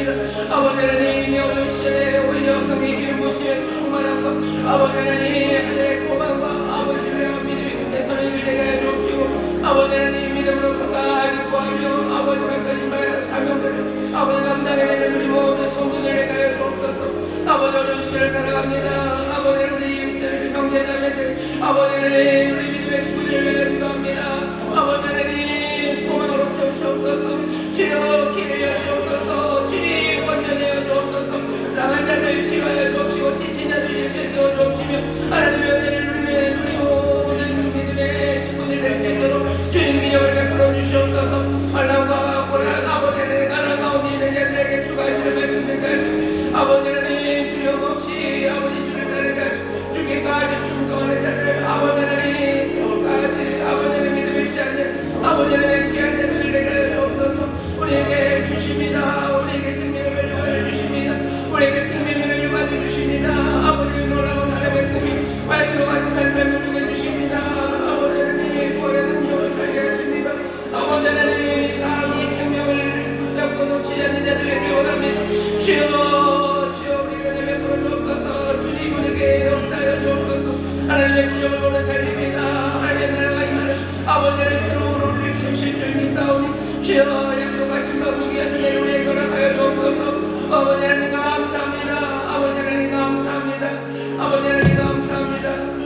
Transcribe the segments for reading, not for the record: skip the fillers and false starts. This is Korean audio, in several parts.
구하십니다. 아버지 하나님 오늘 시간에 우리 영성의 길을 보시며 충만한 것 아버지 하나님 하늘의 소망과 아버지의 믿음이 굳게 서는 줄 되게 하여 주옵시고 아버지 하나님 믿음으로 끝까지 구하며 아버지 말까지 사명들을 아버지 감당해내는 우리 모든 성도들에게 하여 주옵소서. 아버지 오늘 시간을 살아갑니다. 아버지 우리 형제자매들 아버지 하나님 우리 믿음의 식구들을 기도합니다. 아버지 하나님 소망으로 채우시옵소서. 주여 길을 여시옵소서. 주님 원전하여 주옵소서. 상한 자들 치유하여 주옵시고 지친 자들 일으켜 주옵시며 하나님의 은혜를 누리는 우리 모든 믿음의 식구들을 세도록 주님 기념을 베풀어 주시옵소서. 환난과 고난 아버지 하나님 가난 가운데 있는 자들에게 주가시는 말씀들 하시고 아버지 하나님 두려움 없이 아버지 주를 따르게 하시고 주께까지 충성하는 자들 아버지 하나님 여기까지 아버지 하나님 믿음을 시하는 아버지 하나님 시기한 자들에게 주옵소서. 우리에게 주십니다. 우리에게 생명을 주관해 주십니다. 우리에게 생명을 주관해 주십니다. 아버지 놀라운 하나님의 생명 밝기로 가득한 삶을 주게 주십니다. 아버지 하나님 구원의 능력을 살게 하십니다. 아버지 하나님 이 삶, 이 생명을 붙잡고 놓치지 않는 자들에게 원합니다. 주여 주여 우리가 예배 부르옵소서. 주님 우리에게 역사하여 주옵소서. 하나님의 기념을 보는 삶입니다. 하나님의 나라가 임하는 아버지 하나님 새로운 우리를 채우실 줄 믿사오니 주여 약속하신 바 구기한 은혜를 우리에게 허락하여 주옵소서. 아버지 하나님 감사합니다. 아버지 하나님 감사합니다. 아버지 하나님 감사합니다.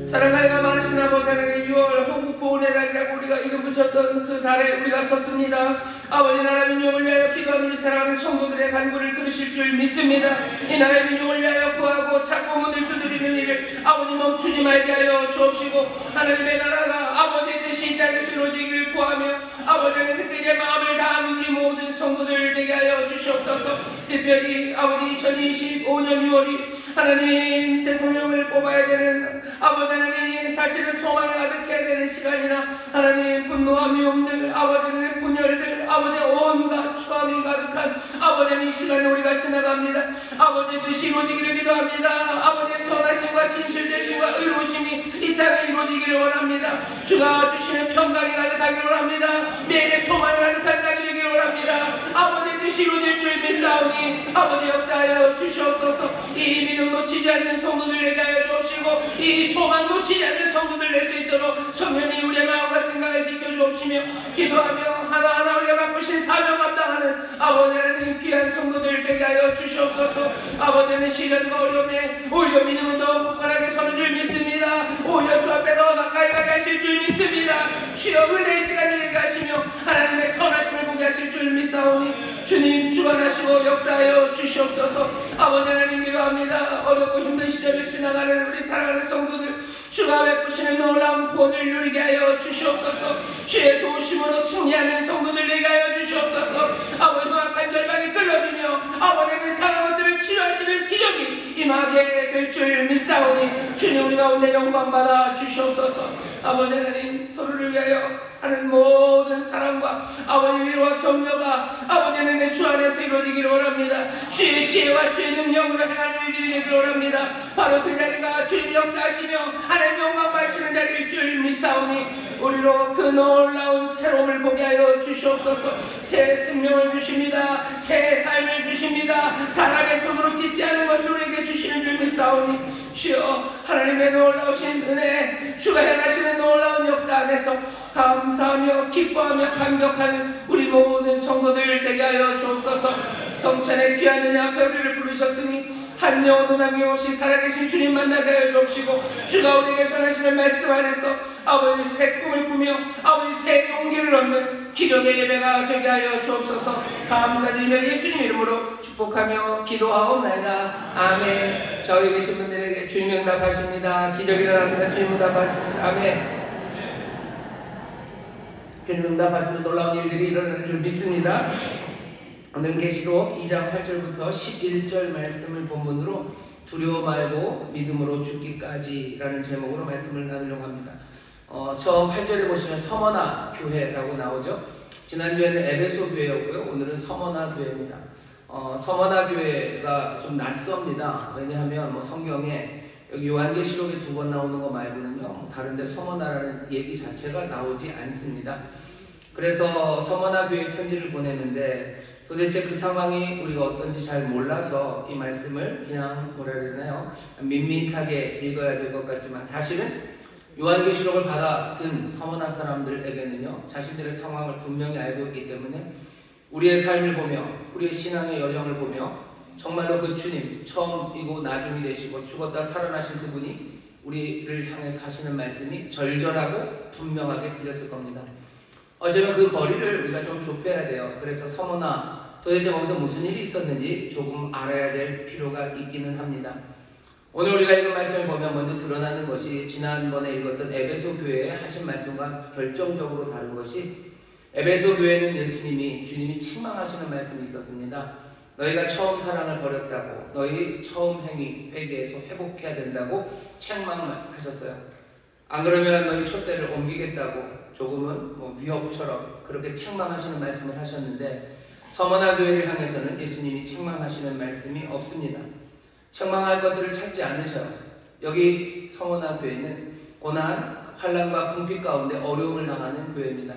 사랑하리가 많으신 아버지 하나님 6월 호국 보훈의 달이라고 우리가 이름 붙였던 그 달에 우리가 섰습니다. 아버지 나라 민족을 위하여 기도하는 우리 사랑하는 성도들의 간구를 들으실 줄 믿습니다. 이 나라의 민족을 위하여 구하고 찾고 문을 두드리는 일을 아버지 멈추지 말게 하여 주옵시고 하나님의 나라가 아버지의 뜻이 이 땅에서 이루어지기를 구하며 아버지 하나님 그의 마음을 다하는 우리 모든 성도들 되게 하여 주시옵소서. 특별히 아버지 2025년 6월이 하나님 대통령을 뽑아야 되는 아버지 하나님 사실은 소망이 가득해야 되는 시간이나 하나님 분노와 미움들 아버지 하나님 분열들 아버지 온갖 추함이 가득한 아버지 하나님 시간을 우리가 지나갑니다. 아버지 뜻이 이루어지기를 기도합니다. 아버지의 선하심과 진실되심과 의로우심이 이 땅에 이루어지기를 원합니다. 주가 주시는 평강이 가득하기를 원합니다. 내일의 소망이 가득한 땅이 되기를 원합니다. 아버지의 뜻이 이루어질 줄 믿사오니 아버지 역사하여 주시옵소서. 이 믿음 놓치지 않는 성도들에게 하여 주옵시고 이 소망 놓치지 않는 성도들 낼 수 있도록 성령이 우리의 마음과 생각을 지켜주옵시며 기도하며 하나하나 우리가 바꾸신 사명 감당하는 아버지 하나님 귀한 성도들 되게 하여 주시옵소서. 아버지는 시련과 어려움에 오히려 믿음은 더 굳건하게 서는 줄 믿습니다. 오히려 주 앞에 더 가까이 가게 하실 줄 믿습니다. 주여 은혜의 시간을 되게 하시며 하나님의 선하심을 보게 하실 줄 믿사오니 주님 주관하시고 역사하여 주시옵소서. 아버지 하나님 기도합니다. 어렵고 힘든 시절을 지나가는 우리 사랑하는 성도들 주가 베푸시는 놀라운 구원을 누리게 하여 주시옵소서. 주의 도우심으로 승리하는 성도들 되게 하여 주시옵소서. 아버지와 간절하게 끌어주며 아버지의 사랑한 것들을 치료하시는 기적이 임하게 될 줄 믿사오니 주님 우리 가운데 영광받아 주시옵소서. 아버지 하나님 서로를 위하여 하는 모든 사랑과 아버지 위로와 격려가 아버지 하나님의 주 안에서 이루어지기를 원합니다. 주의 지혜와 주의 능력으로 행하는 일들이 되기를 원합니다. 바로 그 자리가 주님 역사하시며 하나님 영광 받으시는 자리일 줄 믿사오니 우리로 그 놀라운 새로움을 보게 하여 주시옵소서. 새 생명을 주십니다. 새 삶을 주십니다. 사람의 손으로 짓지 않은 것을 우리에게 주시는 줄 믿사오니 주여 하나님의 놀라우신 은혜 주가 행하시는 놀라운 역사 안에서 감사하며 기뻐하며 감격하는 우리 모든 성도들 되게 하여 주옵소서. 성찬의 귀한 은혜 앞에 우리를 부르셨으니 한 영혼도 남김없이 살아계신 주님 만나게 하여 주옵시고 주가 우리에게 전하시는 말씀 안에서 아버지 새 꿈을 꾸며 아버지 새 용기를 얻는 기적의 예배가 되게 하여 주옵소서. 감사드리며 예수님 이름으로 축복하며 기도하옵나이다. 아멘. 저희 계신 분들에게 주님 응답하십니다. 기적이 일어납니다. 주님 응답하십니다. 아멘. 주님 응답하시면 놀라운 일들이 일어나는 줄 믿습니다. 오늘 계시록 2장 8절부터 11절 말씀을 본문으로 두려워 말고 믿음으로 죽기까지라는 제목으로 말씀을 나누려고 합니다. 처음 8절에 보시면 서머나 교회라고 나오죠. 지난주에는 에베소 교회였고요. 오늘은 서머나 교회입니다. 서머나 교회가 좀 낯섭니다. 왜냐하면 성경에 여기 요한계시록에 2번 나오는 거 말고는요 다른데 서머나라는 얘기 자체가 나오지 않습니다. 그래서 서머나 교회 편지를 보냈는데 도대체 그 상황이 우리가 어떤지 잘 몰라서 이 말씀을 그냥 뭐라 해야 되나요? 밋밋하게 읽어야 될 것 같지만 사실은 요한계시록을 받아든 서머나 사람들에게는요, 자신들의 상황을 분명히 알고 있기 때문에 우리의 삶을 보며 우리의 신앙의 여정을 보며 정말로 그 주님, 처음이고 나중이 되시고 죽었다 살아나신 그분이 우리를 향해서 하시는 말씀이 절절하고 분명하게 들렸을 겁니다. 어쩌면 그 거리를 우리가 좀 좁혀야 돼요. 그래서 서머나 도대체 거기서 무슨 일이 있었는지 조금 알아야 될 필요가 있기는 합니다. 오늘 우리가 읽은 말씀을 보면 먼저 드러나는 것이 지난번에 읽었던 에베소 교회에 하신 말씀과 결정적으로 다른 것이, 에베소 교회는 주님이 책망하시는 말씀이 있었습니다. 너희가 처음 사랑을 버렸다고, 너희 처음 행위 회개해서 회복해야 된다고 책망하셨어요. 안 그러면 너희 촛대를 옮기겠다고 조금은 위협처럼 그렇게 책망하시는 말씀을 하셨는데, 서머나 교회를 향해서는 예수님이 책망하시는 말씀이 없습니다. 책망할 것들을 찾지 않으셔요. 여기 서머나 교회는 고난, 환난과 궁핍 가운데 어려움을 당하는 교회입니다.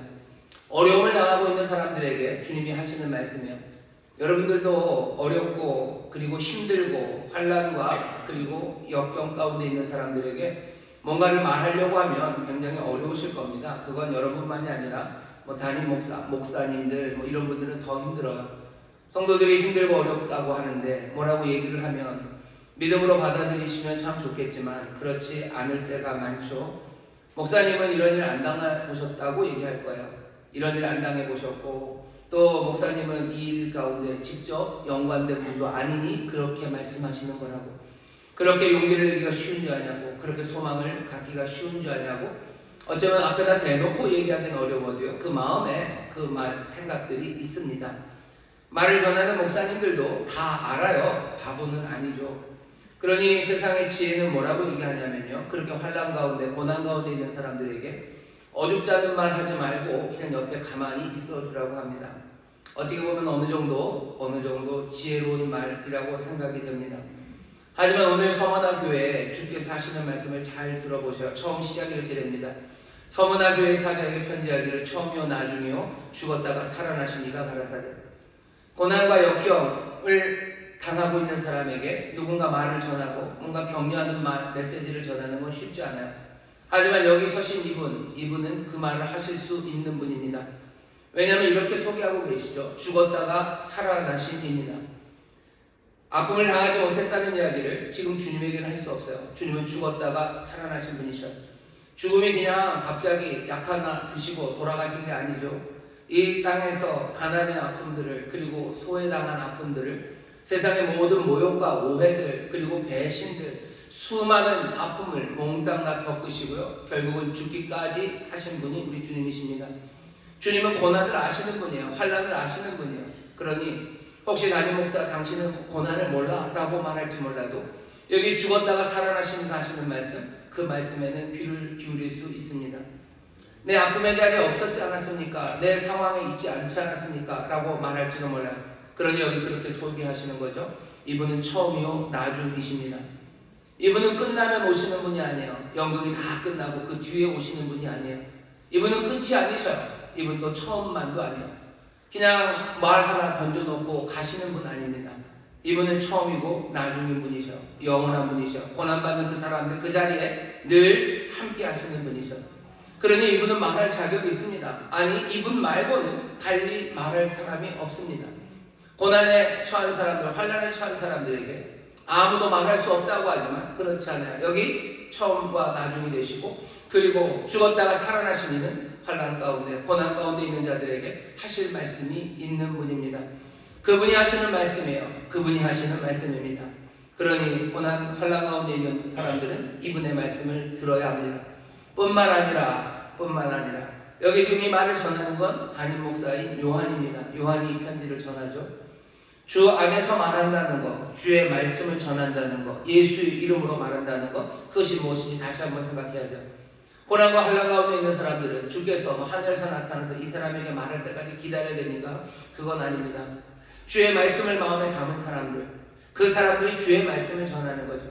어려움을 당하고 있는 사람들에게 주님이 하시는 말씀이에요. 여러분들도 어렵고 그리고 힘들고 환난과 그리고 역경 가운데 있는 사람들에게 뭔가를 말하려고 하면 굉장히 어려우실 겁니다. 그건 여러분만이 아니라 담임 목사님들 이런 분들은 더 힘들어요. 성도들이 힘들고 어렵다고 하는데 뭐라고 얘기를 하면 믿음으로 받아들이시면 참 좋겠지만 그렇지 않을 때가 많죠. 목사님은 이런 일 안 당해보셨다고 얘기할 거예요. 이런 일 안 당해보셨고 또 목사님은 이 일 가운데 직접 연관된 분도 아니니 그렇게 말씀하시는 거라고. 그렇게 용기를 내기가 쉬운 줄 아냐고, 그렇게 소망을 갖기가 쉬운 줄 아냐고. 어쩌면 앞에다 대놓고 얘기하기는 어려워도요, 그 마음에 그 생각들이 있습니다. 말을 전하는 목사님들도 다 알아요. 바보는 아니죠. 그러니 세상의 지혜는 뭐라고 얘기하냐면요, 그렇게 환난 가운데 고난 가운데 있는 사람들에게 어줍지 않은 말 하지 말고 그냥 옆에 가만히 있어주라고 합니다. 어떻게 보면 어느 정도 지혜로운 말이라고 생각이 됩니다. 하지만 오늘 서머나 교회에 주께서 하시는 말씀을 잘 들어보셔요. 처음 시작이 이렇게 됩니다. 서머나 교회 사자에게 편지하기를 처음이요 나중이요 죽었다가 살아나신 이가 가라사대. 고난과 역경을 당하고 있는 사람에게 누군가 말을 전하고 뭔가 격려하는 메시지를 전하는 건 쉽지 않아요. 하지만 여기 서신 이분은 그 말을 하실 수 있는 분입니다. 왜냐하면 이렇게 소개하고 계시죠. 죽었다가 살아나신 이입니다. 아픔을 당하지 못했다는 이야기를 지금 주님에게는 할 수 없어요. 주님은 죽었다가 살아나신 분이셔요. 죽음이 그냥 갑자기 약 하나 드시고 돌아가신 게 아니죠. 이 땅에서 가난의 아픔들을 그리고 소외당한 아픔들을, 세상의 모든 모욕과 오해들 그리고 배신들, 수많은 아픔을 몽땅 다 겪으시고요. 결국은 죽기까지 하신 분이 우리 주님이십니다. 주님은 고난을 아시는 분이에요. 환난을 아시는 분이에요. 그러니 혹시 담임 목사 당신은 고난을 몰라? 라고 말할지 몰라도 여기 죽었다가 살아나신다 하시는 말씀, 그 말씀에는 귀를 기울일 수 있습니다. 내 아픔의 자리에 없었지 않았습니까? 내 상황에 있지 않지 않았습니까? 라고 말할지도 몰라요. 그러니 여기 그렇게 소개하시는 거죠. 이분은 처음이요 나중이십니다. 이분은 끝나면 오시는 분이 아니에요. 연극이 다 끝나고 그 뒤에 오시는 분이 아니에요. 이분은 끝이 아니셔요. 이분도 처음만도 아니에요. 그냥 말 하나 던져놓고 가시는 분 아닙니다. 이분은 처음이고 나중인 분이셔. 영원한 분이셔. 고난받는 그 사람들 그 자리에 늘 함께 하시는 분이셔. 그러니 이분은 말할 자격이 있습니다. 아니, 이분 말고는 달리 말할 사람이 없습니다. 고난에 처한 사람들, 환난에 처한 사람들에게 아무도 말할 수 없다고 하지만 그렇지 않아요. 여기 처음과 나중이 되시고 그리고 죽었다가 살아나신 이는 환난 가운데 고난 가운데 있는 자들에게 하실 말씀이 있는 분입니다. 그분이 하시는 말씀이에요. 그분이 하시는 말씀입니다. 그러니 고난 환난 가운데 있는 사람들은 이분의 말씀을 들어야 합니다. 뿐만 아니라 여기 지금 이 말을 전하는 건 담임 목사인 요한입니다. 요한이 편지를 전하죠. 주 안에서 말한다는 것, 주의 말씀을 전한다는 것, 예수의 이름으로 말한다는 것, 그것이 무엇인지 다시 한번 생각해야 돼요. 고난과 환난 가운데 있는 사람들은 주께서 하늘에서 나타나서 이 사람에게 말할 때까지 기다려야 됩니까? 그건 아닙니다. 주의 말씀을 마음에 담은 사람들, 그 사람들이 주의 말씀을 전하는 거죠.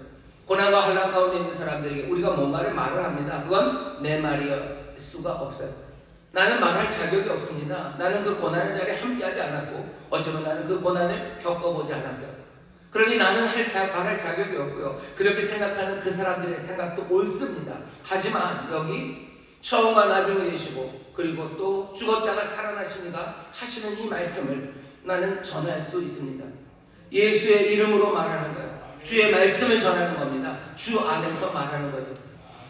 고난과 환난 가운데 있는 사람들에게 우리가 뭔가를 말을 합니다. 그건 내 말이었을 수가 없어요. 나는 말할 자격이 없습니다. 나는 그 고난의 자리에 함께하지 않았고 어쩌면 나는 그 고난을 겪어보지 않았어요. 그러니 나는 말할 자격이 없고요. 그렇게 생각하는 그 사람들의 생각도 옳습니다. 하지만 여기 처음과 나중에 계시고 그리고 또 죽었다가 살아나시니가 하시는 이 말씀을 나는 전할 수 있습니다. 예수의 이름으로 말하는 거예요. 주의 말씀을 전하는 겁니다. 주 안에서 말하는 거죠.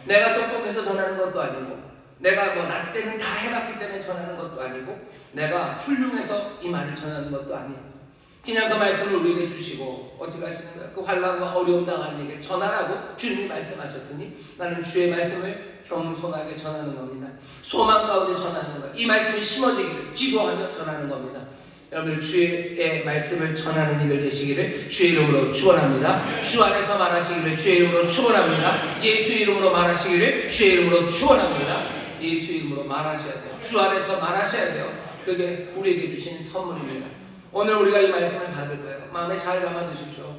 내가 똑똑해서 전하는 것도 아니고 내가 나 때는 다 해봤기 때문에 전하는 것도 아니고 내가 훌륭해서 이 말을 전하는 것도 아니에요. 그냥 그 말씀을 우리에게 주시고 어떻게 하시는 거예요? 그 환난과 어려움 당하는 에게 전하라고 주님이 말씀하셨으니 나는 주의 말씀을 겸손하게 전하는 겁니다. 소망 가운데 전하는 거예요. 이 말씀이 심어지기를 기도하며 전하는 겁니다. 여러분들 주의 말씀을 전하는 이들 되시기를 주의 이름으로 축원합니다. 주 안에서 말하시기를 주의 이름으로 축원합니다. 예수 이름으로 말하시기를 주의 이름으로 축원합니다. 예수 이름으로 말하셔야 돼요. 주 안에서 말하셔야 돼요. 그게 우리에게 주신 선물입니다. 오늘 우리가 이 말씀을 받을 거예요. 마음에 잘 담아두십시오.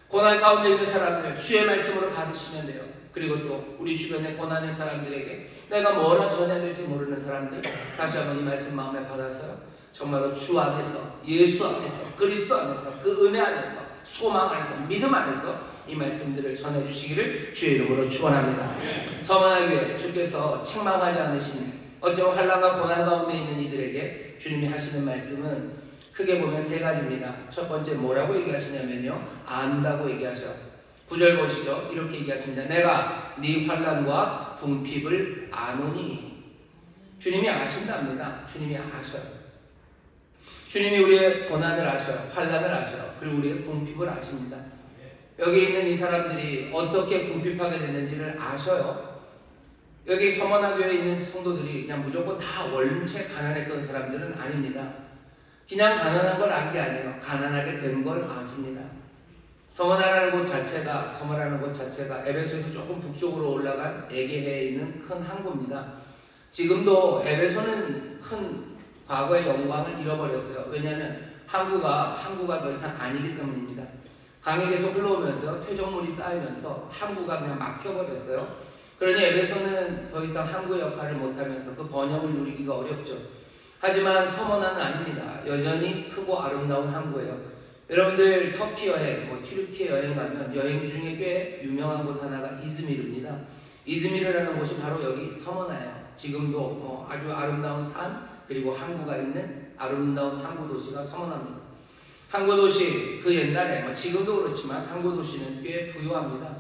고난 가운데 있는 사람들 주의 말씀으로 받으시면 돼요. 그리고 또 우리 주변에 고난의 사람들에게 내가 뭐라 전해야 될지 모르는 사람들 다시 한번 이 말씀 마음에 받아서요. 정말로 주 안에서 예수 안에서 그리스도 안에서 그 은혜 안에서 소망 안에서 믿음 안에서 이 말씀들을 전해주시기를 주의 이름으로 축원합니다. 서만한 교회 주께서 책망하지 않으시니 어쩌면 환난과 고난 가운데 있는 이들에게 주님이 하시는 말씀은 크게 보면 세 가지입니다. 첫 번째 뭐라고 얘기하시냐면요, 안다고 얘기하셔. 9절 보시죠. 이렇게 얘기하십니다. 내가 네 환난과 궁핍을 아노니. 주님이 아신답니다. 주님이 아셔요. 주님이 우리의 고난을 아셔요. 환난을 아셔요. 그리고 우리의 궁핍을 아십니다. 여기 있는 이 사람들이 어떻게 궁핍하게 됐는지를 아셔요. 여기 서머나교회에 있는 성도들이 그냥 무조건 다 원체 가난했던 사람들은 아닙니다. 그냥 가난한 걸 안 게 아니에요. 가난하게 된 걸 아십니다. 서머나라는 곳 자체가 에베소에서 조금 북쪽으로 올라간 에게해에 있는 큰 항구입니다. 지금도 에베소는 큰 과거의 영광을 잃어버렸어요. 왜냐하면 항구가 더 이상 아니기 때문입니다. 강이 계속 흘러오면서 퇴적물이 쌓이면서 항구가 그냥 막혀버렸어요. 그러니 에베소는 더 이상 항구의 역할을 못하면서 그 번영을 누리기가 어렵죠. 하지만 서머나는 아닙니다. 여전히 크고 아름다운 항구예요. 여러분들 터키 여행, 튀르키예 여행 가면 여행 중에 꽤 유명한 곳 하나가 이즈미르입니다. 이즈미르라는 곳이 바로 여기 서머나예요. 지금도 아주 아름다운 산 그리고 항구가 있는 아름다운 항구 도시가 서머나입니다. 항구 도시 그 옛날에 지금도 그렇지만 항구 도시는 꽤 부유합니다.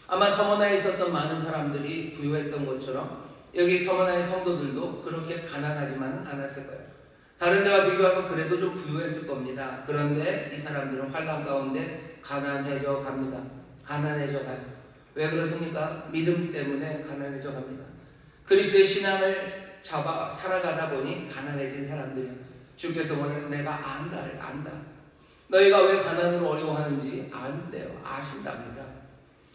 아마 서머나에 있었던 많은 사람들이 부유했던 것처럼 여기 서머나의 성도들도 그렇게 가난하지만은 않았을 거예요. 다른 데와 비교하면 그래도 좀 부유했을 겁니다. 그런데 이 사람들은 환난 가운데 가난해져 갑니다. 가난해져 가요. 왜 그렇습니까? 믿음 때문에 가난해져 갑니다. 그리스도의 신앙을 잡아 살아가다 보니 가난해진 사람들이요. 주께서 오늘 내가 안다. 너희가 왜 가난으로 어려워하는지 안대요. 아신답니다.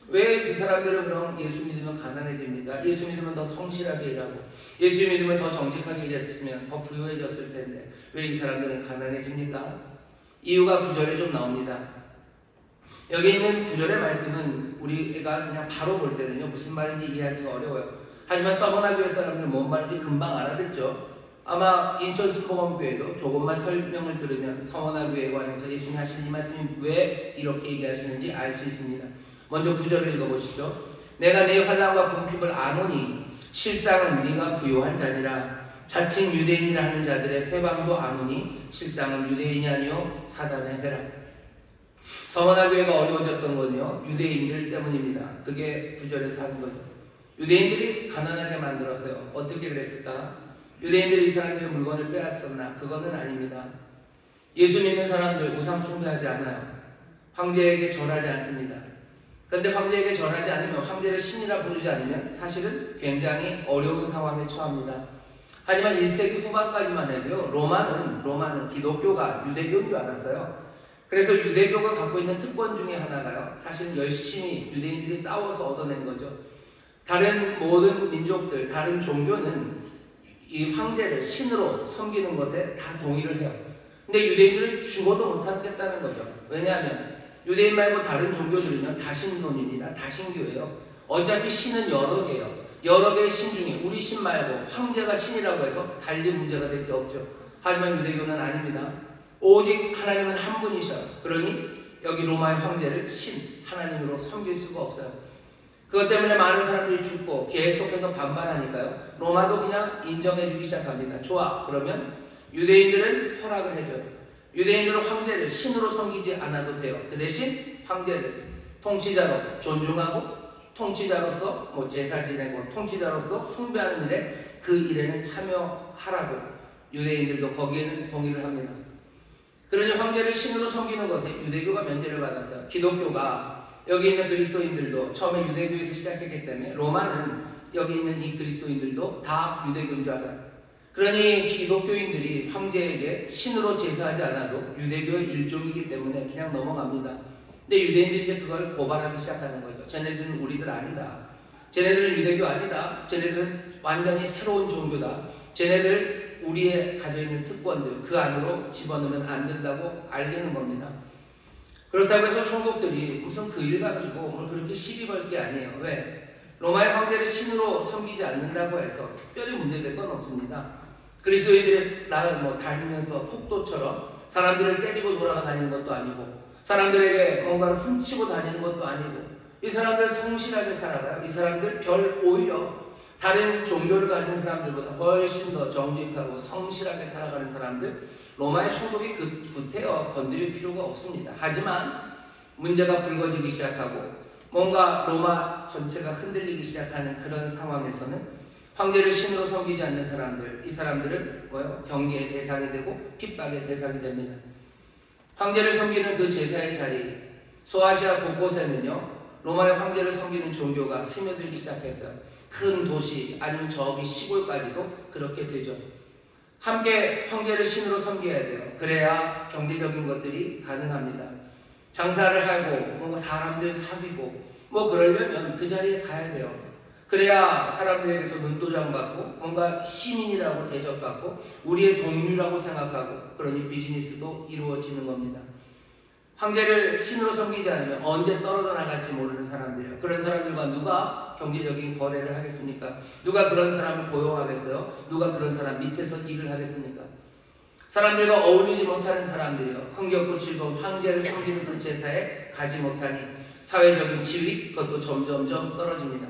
왜 이 사람들은 그럼 예수 믿으면 가난해집니까? 예수 믿으면 더 성실하게 일하고 예수 믿으면 더 정직하게 일했으면 더 부유해졌을 텐데 왜 이 사람들은 가난해집니까? 이유가 9절에 좀 나옵니다. 여기 있는 9절의 말씀은 우리가 그냥 바로 볼 때는요 무슨 말인지 이해하기가 어려워요. 하지만 서머나교회 사람들은 뭔 말인지 금방 알아듣죠. 아마 인천 순복음교회도 조금만 설명을 들으면 서머나교회에 관해서 예수님이 하시는 이 말씀이 왜 이렇게 얘기하시는지 알 수 있습니다. 먼저 9절을 읽어보시죠. 내가 네 환난과 궁핍을 아노니 실상은 네가 부요한 자니라. 자칭 유대인이라 하는 자들의 회방도 아노니 실상은 유대인이 아니요 사단의 회라. 서머나교회가 어려워졌던 건요 유대인들 때문입니다. 그게 9절에서 하는 거죠. 유대인들이 가난하게 만들었어요. 어떻게 그랬을까? 유대인들이 이 사람들의 물건을 빼앗았나? 그거는 아닙니다. 예수 믿는 사람들 우상 숭배하지 않아요. 황제에게 절하지 않습니다. 그런데 황제에게 절하지 않으면 황제를 신이라 부르지 않으면 사실은 굉장히 어려운 상황에 처합니다. 하지만 1세기 후반까지만 해도요 로마는 기독교가 유대교인 줄 알았어요. 그래서 유대교가 갖고 있는 특권 중에 하나가요 사실 열심히 유대인들이 싸워서 얻어낸 거죠. 다른 모든 민족들, 다른 종교는 이 황제를 신으로 섬기는 것에 다 동의를 해요. 근데 유대인들은 죽어도 못하겠다는 거죠. 왜냐하면 유대인 말고 다른 종교들은요 다신론입니다. 다신교예요. 어차피 신은 여러 개예요. 여러 개의 신 중에 우리 신 말고 황제가 신이라고 해서 달리 문제가 될 게 없죠. 하지만 유대교는 아닙니다. 오직 하나님은 한 분이셔요. 그러니 여기 로마의 황제를 신, 하나님으로 섬길 수가 없어요. 그것 때문에 많은 사람들이 죽고 계속해서 반발하니까요. 로마도 그냥 인정해주기 시작합니다. 좋아, 그러면 유대인들은 허락을 해줘요. 유대인들은 황제를 신으로 섬기지 않아도 돼요. 그 대신 황제를 통치자로 존중하고 통치자로서 제사 지내고 통치자로서 숭배하는 일에 그 일에는 참여하라고 유대인들도 거기에는 동의를 합니다. 그러니 황제를 신으로 섬기는 것에 유대교가 면제를 받았어요. 기독교가 여기 있는 그리스도인들도 처음에 유대교에서 시작했기 때문에 로마는 여기 있는 이 그리스도인들도 다 유대교인 줄 알아요. 그러니 기독교인들이 황제에게 신으로 제사하지 않아도 유대교의 일종이기 때문에 그냥 넘어갑니다. 근데 유대인들이 이제 그걸 고발하기 시작하는 거죠. 쟤네들은 우리들 아니다. 쟤네들은 유대교 아니다. 쟤네들은 완전히 새로운 종교다. 쟤네들 우리의 가져있는 특권들 그 안으로 집어넣으면 안 된다고 알리는 겁니다. 그렇다고 해서 총독들이 무슨 그 일 가지고 뭘 그렇게 시비 걸 게 아니에요. 왜? 로마의 황제를 신으로 섬기지 않는다고 해서 특별히 문제될 건 없습니다. 그리스도인들이 다니면서 폭도처럼 사람들을 때리고 돌아다니는 것도 아니고 사람들에게 뭔가를 훔치고 다니는 것도 아니고 이 사람들 성실하게 살아가요. 이 사람들 오히려 다른 종교를 가진 사람들보다 훨씬 더 정직하고 성실하게 살아가는 사람들 로마의 총독이 구태여 건드릴 필요가 없습니다. 하지만 문제가 불거지기 시작하고 뭔가 로마 전체가 흔들리기 시작하는 그런 상황에서는 황제를 신으로 섬기지 않는 사람들 이 사람들은 경계의 대상이 되고 핍박의 대상이 됩니다. 황제를 섬기는 그 제사의 자리 소아시아 곳곳에는요 로마의 황제를 섬기는 종교가 스며들기 시작했어요. 큰 도시 아니면 저기 시골까지도 그렇게 되죠. 함께 황제를 신으로 섬겨야 돼요. 그래야 경제적인 것들이 가능합니다. 장사를 하고 뭔가 사람들 사귀고 그러려면 그 자리에 가야 돼요. 그래야 사람들에게서 눈도장 받고 뭔가 시민이라고 대접받고 우리의 동료라고 생각하고 그러니 비즈니스도 이루어지는 겁니다. 황제를 신으로 섬기지 않으면 언제 떨어져 나갈지 모르는 사람들이에요. 그런 사람들과 누가 경제적인 거래를 하겠습니까? 누가 그런 사람을 고용하겠어요? 누가 그런 사람 밑에서 일을 하겠습니까? 사람들과 어울리지 못하는 사람들이요. 흥겹고 즐거운 황제를 섬기는 그 제사에 가지 못하니 사회적인 지위 그것도 점점점 떨어집니다.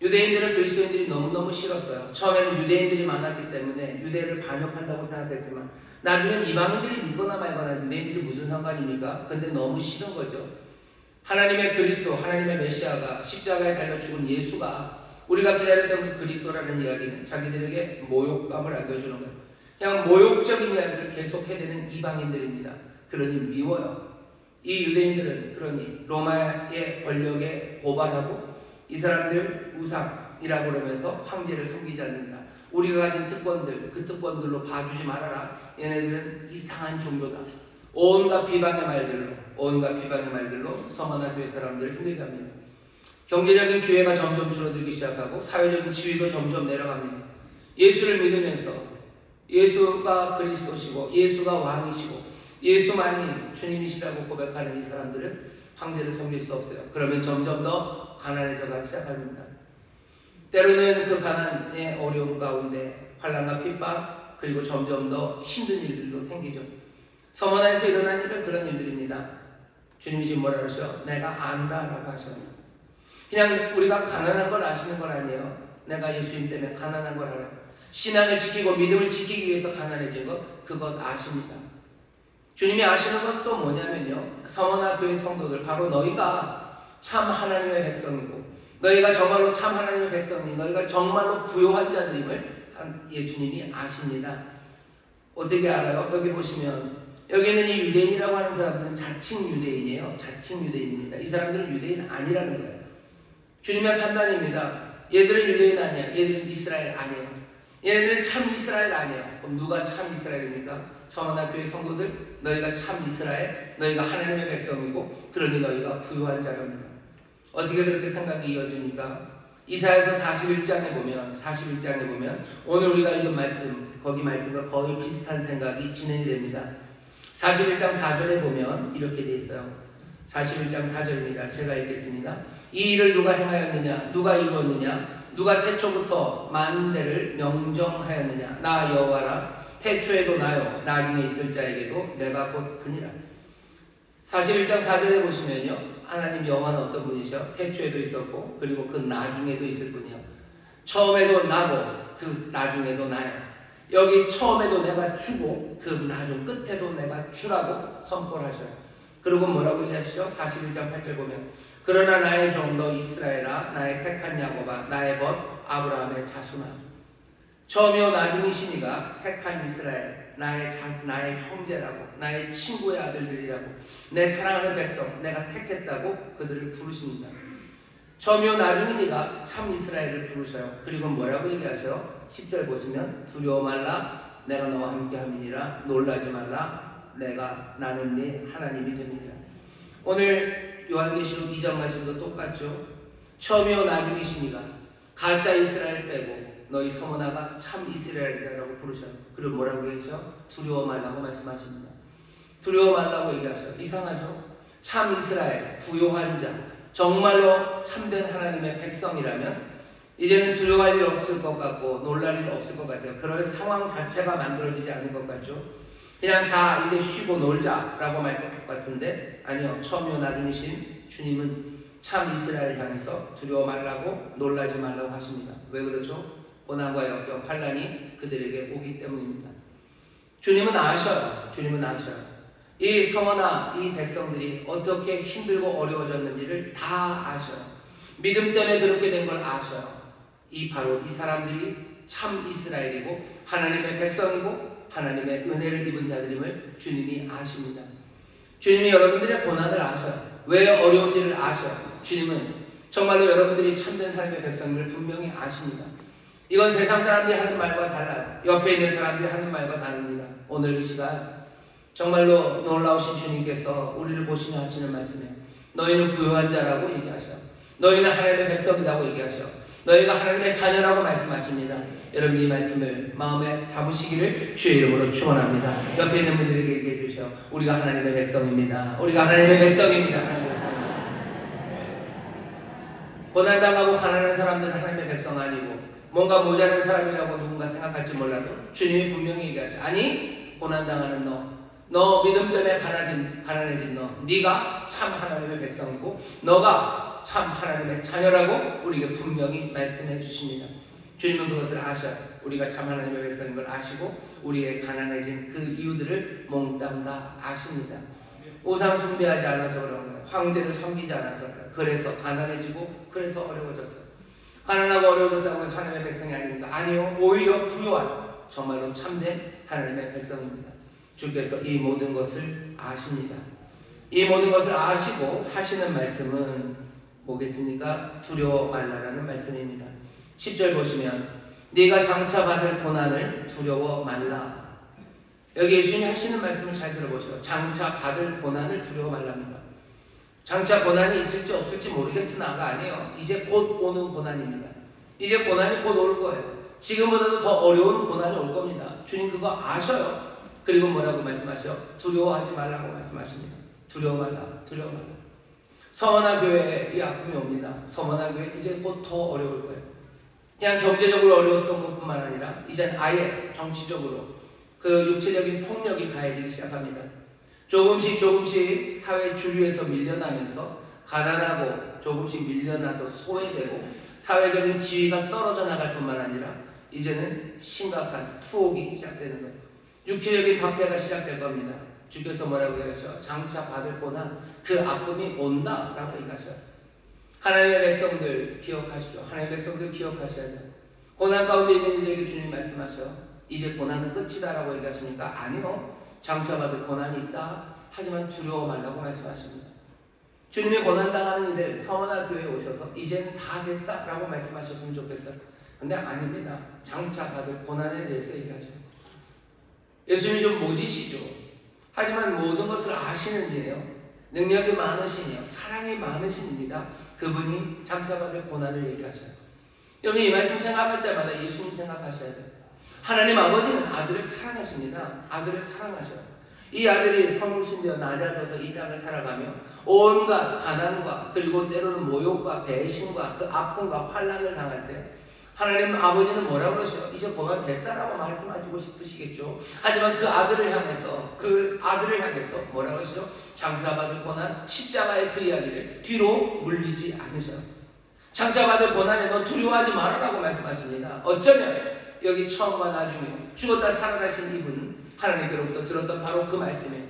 유대인들은 그리스도인들이 너무너무 싫었어요. 처음에는 유대인들이 많았기 때문에 유대를 반역한다고 생각했지만 나중엔 이방인들이 믿거나 말거나 유대인들이 무슨 상관입니까? 근데 너무 싫은 거죠. 하나님의 그리스도, 하나님의 메시아가 십자가에 달려 죽은 예수가 우리가 기다렸던 그 그리스도라는 이야기는 자기들에게 모욕감을 안겨주는 거예요. 그냥 모욕적인 이야기를 계속 해대는 이방인들입니다. 그러니 미워요. 이 유대인들은 그러니 로마의 권력에 고발하고 이 사람들 우상이라고 그러면서 황제를 섬기지 않는다. 우리가 가진 특권들 그 특권들로 봐주지 말아라. 얘네들은 이상한 종교다. 온갖 비방의 말들로 서머나 교회 사람들을 힘들게 합니다. 경제적인 기회가 점점 줄어들기 시작하고 사회적인 지위도 점점 내려갑니다. 예수를 믿으면서 예수가 그리스도시고 예수가 왕이시고 예수만이 주님이시라고 고백하는 이 사람들은 황제를 섬길 수 없어요. 그러면 점점 더 가난해져 가기 시작합니다. 때로는 그 가난의 어려움 가운데 환난과 핍박 그리고 점점 더 힘든 일들도 생기죠. 서머나에서 일어난 일은 그런 일들입니다. 주님이 지금 뭐라 그러셔? 내가 안다라고 하셨습니다. 그냥 우리가 가난한 걸 아시는 건 아니에요. 내가 예수님 때문에 가난한 걸 알아요. 신앙을 지키고 믿음을 지키기 위해서 가난해진 것 그것 아십니다. 주님이 아시는 건 또 뭐냐면요. 서머나 교회 성도들 바로 너희가 참 하나님의 백성이고 너희가 정말로 참 하나님의 백성이니 너희가 정말로 부요한 자들임을 예수님이 아십니다. 어떻게 알아요? 여기 보시면 여기는 이 유대인이라고 하는 사람들은 자칭 유대인이에요. 자칭 유대인입니다. 이 사람들은 유대인 아니라는 거예요. 주님의 판단입니다. 얘들은 유대인 아니야. 얘들은 이스라엘 아니에요. 얘네들은 참 이스라엘 아니에요. 그럼 누가 참 이스라엘입니까? 서머나 교회 성도들 너희가 참 이스라엘 너희가 하나님의 백성이고 그러니 너희가 부요한 자랍니다. 어떻게 그렇게 생각이 이어집니까? 이사야서 41장에 보면 오늘 우리가 읽은 말씀 거기 말씀과 거의 비슷한 생각이 진행이 됩니다. 41장 4절에 보면 이렇게 되어 있어요. 41장 4절입니다. 제가 읽겠습니다. 이 일을 누가 행하였느냐? 누가 이루었느냐? 누가 태초부터 만대를 명정하였느냐? 나 여호와라. 태초에도 나요, 나중에 있을 자에게도 내가 곧 그니라. 41장 4절에 보시면요, 하나님 여호와는 어떤 분이셔? 태초에도 있었고 그리고 그 나중에도 있을 분이요. 처음에도 나고 그 나중에도 나요. 여기 처음에도 내가 주고 그 나중 끝에도 내가 주라고 선포를 하셔요. 그리고 뭐라고 얘기하시죠? 41장 8절 보면 그러나 나의 종 너 이스라엘아, 나의 택한 야곱아, 나의 벗 아브라함의 자손아. 처음이요 나중이시니가 택한 이스라엘, 나의 형제라고, 나의 친구의 아들들이라고, 내 사랑하는 백성, 내가 택했다고 그들을 부르십니다. 처음이요 나중이니가 참 이스라엘을 부르셔요. 그리고 뭐라고 얘기하셔요? 10절 보시면 두려워 말라, 내가 너와 함께 함이니라. 놀라지 말라, 나는 네 하나님이 됩니다. 오늘 요한계시록 2장 말씀도 똑같죠. 처음이요 나중이시니가 가짜 이스라엘 빼고 너희 서머나가 참 이스라엘이라고 부르셔요. 그리고 뭐라고 얘기하죠? 두려워 말라고 말씀하십니다. 두려워 말라고 얘기하셔요. 이상하죠? 참 이스라엘, 부요한 자, 정말로 참된 하나님의 백성이라면 이제는 두려워할 일 없을 것 같고 놀랄 일 없을 것 같아요. 그럴 상황 자체가 만들어지지 않을 것 같죠. 그냥 자 이제 쉬고 놀자라고 말 것 같은데 아니요. 처음이요 나중이신 주님은 참 이스라엘 향해서 두려워 말라고 놀라지 말라고 하십니다. 왜 그렇죠? 고난과 역경, 환난이 그들에게 오기 때문입니다. 주님은 아셔요. 주님은 아셔요. 이 성원아, 이 백성들이 어떻게 힘들고 어려워졌는지를 다 아셔요. 믿음 때문에 그렇게 된 걸 아셔요. 바로 이 사람들이 참 이스라엘이고 하나님의 백성이고 하나님의 은혜를 입은 자들임을 주님이 아십니다. 주님이 여러분들의 고난을 아셔요. 왜 어려운지를 아셔요. 주님은 정말로 여러분들이 참된 하나님의 백성임을 분명히 아십니다. 이건 세상 사람들이 하는 말과 달라요. 옆에 있는 사람들이 하는 말과 다릅니다. 오늘 이 시간 정말로 놀라우신 주님께서 우리를 보시며 하시는 말씀이에요. 너희는 부요한 자라고 얘기하셔요. 너희는 하나님의 백성이라고 얘기하셔요. 너희가 하나님의 자녀라고 말씀하십니다. 여러분 이 말씀을 마음에 담으시기를 주의 이름으로 축원합니다. 옆에 있는 분들에게 얘기해 주세요. 우리가 하나님의 백성입니다. 우리가 하나님의 백성입니다. 하나님의 백성입니다. 고난당하고 가난한 사람들은 하나님의 백성 아니고 뭔가 모자란 사람이라고 누군가 생각할지 몰라도 주님이 분명히 얘기하셔요. 아니 고난당하는 너 믿음 때문에 가난해진 너, 네가 참 하나님의 백성이고 너가 참 하나님의 자녀라고 우리에게 분명히 말씀해 주십니다. 주님은 그것을 아셔요. 우리가 참 하나님의 백성인 걸 아시고 우리의 가난해진 그 이유들을 몽땅 다 아십니다. 우상 숭배하지 않아서 그런 거예요. 황제를 섬기지 않아서 그런 거예요. 그래서 가난해지고 그래서 어려워졌어요. 가난하고 어려워졌다고 해서 하나님의 백성이 아닙니까? 아니요. 오히려 부요한 정말로 참된 하나님의 백성입니다. 주께서 이 모든 것을 아십니다. 이 모든 것을 아시고 하시는 말씀은 뭐겠습니까? 두려워 말라라는 말씀입니다. 10절 보시면 네가 장차 받을 고난을 두려워 말라. 여기 예수님이 하시는 말씀을 잘 들어보시오. 장차 받을 고난을 두려워 말랍니다. 장차 고난이 있을지 없을지 모르겠으나가 아니에요. 이제 곧 오는 고난입니다. 이제 고난이 곧 올 거예요. 지금보다도 더 어려운 고난이 올 겁니다. 주님 그거 아셔요. 그리고 뭐라고 말씀하셔? 두려워하지 말라고 말씀하십니다. 두려워 말라, 두려워 말라. 서머나 교회에 이 아픔이 옵니다. 서머나 교회 이제 곧 더 어려울 거예요. 그냥 경제적으로 어려웠던 것뿐만 아니라 이젠 아예 정치적으로 그 육체적인 폭력이 가해지기 시작합니다. 조금씩 사회 주류에서 밀려나면서 가난하고 조금씩 밀려나서 소외되고 사회적인 지위가 떨어져 나갈 뿐만 아니라 이제는 심각한 투옥이 시작되는 거예요. 육체적인 박해가 시작될 겁니다. 주께서 뭐라고 얘기하셔? 장차 받을 고난, 그 아픔이 온다라고 얘기하셔요. 하나님의 백성들 기억하십시오. 하나님의 백성들 기억하셔야 돼요. 고난 가운데 있는 이들에게 주님이 말씀하셔. 이제 고난은 끝이다라고 얘기하십니까? 아니요. 장차 받을 고난이 있다. 하지만 두려워 말라고 말씀하십니다. 주님이 고난당하는 이들 서머나 교회에 오셔서 이제는 다 됐다라고 말씀하셨으면 좋겠어요. 근데 아닙니다. 장차 받을 고난에 대해서 얘기하셔요. 예수님이 좀 모지시죠. 하지만 모든 것을 아시는 이에요. 능력이 많으시니요. 사랑이 많으십니다. 그분이 장차 받을 고난을 얘기하셔요. 여러분 이 말씀 생각할 때마다 예수님 생각하셔야 돼요. 하나님 아버지는 아들을 사랑하십니다. 아들을 사랑하셔요. 이 아들이 성육신되어 낮아져서 이 땅을 살아가며 온갖 가난과 그리고 때로는 모욕과 배신과 그 아픔과 환난을 당할 때 하나님 아버지는 뭐라고 그러셔요? 이제 보면 됐다라고 말씀하시고 싶으시겠죠. 하지만 그 아들을 향해서 뭐라고 하시죠? 장사받을 고난, 십자가의 그 이야기를 뒤로 물리지 않으셔요. 장사받을 고난에 너 두려워하지 말아라고 말씀하십니다. 어쩌면 여기 처음과 나중에 죽었다 살아나신 이분 하나님께로부터 들었던 바로 그 말씀이에요.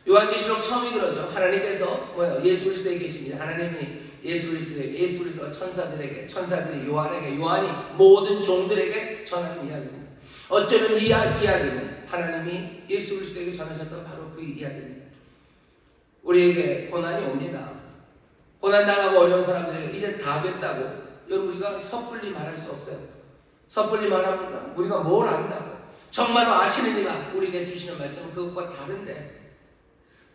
요한계시록 처음이 그러죠. 하나님께서 예수 그리스도에 계십니다. 하나님이 예수 그리스도가 천사들이 요한이 모든 종들에게 전하는 이야기입니다. 어쩌면 이 이야기는 하나님이 예수 그리스도에게 전하셨던 바로 그 이야기입니다. 우리에게 고난이 옵니다. 고난당하고 어려운 사람들에게 이제 다 됐다고 여러분 우리가 섣불리 말할 수 없어요. 섣불리 말합니까? 우리가 뭘 안다고 정말로 아시는 이가 우리에게 주시는 말씀은 그것과 다른데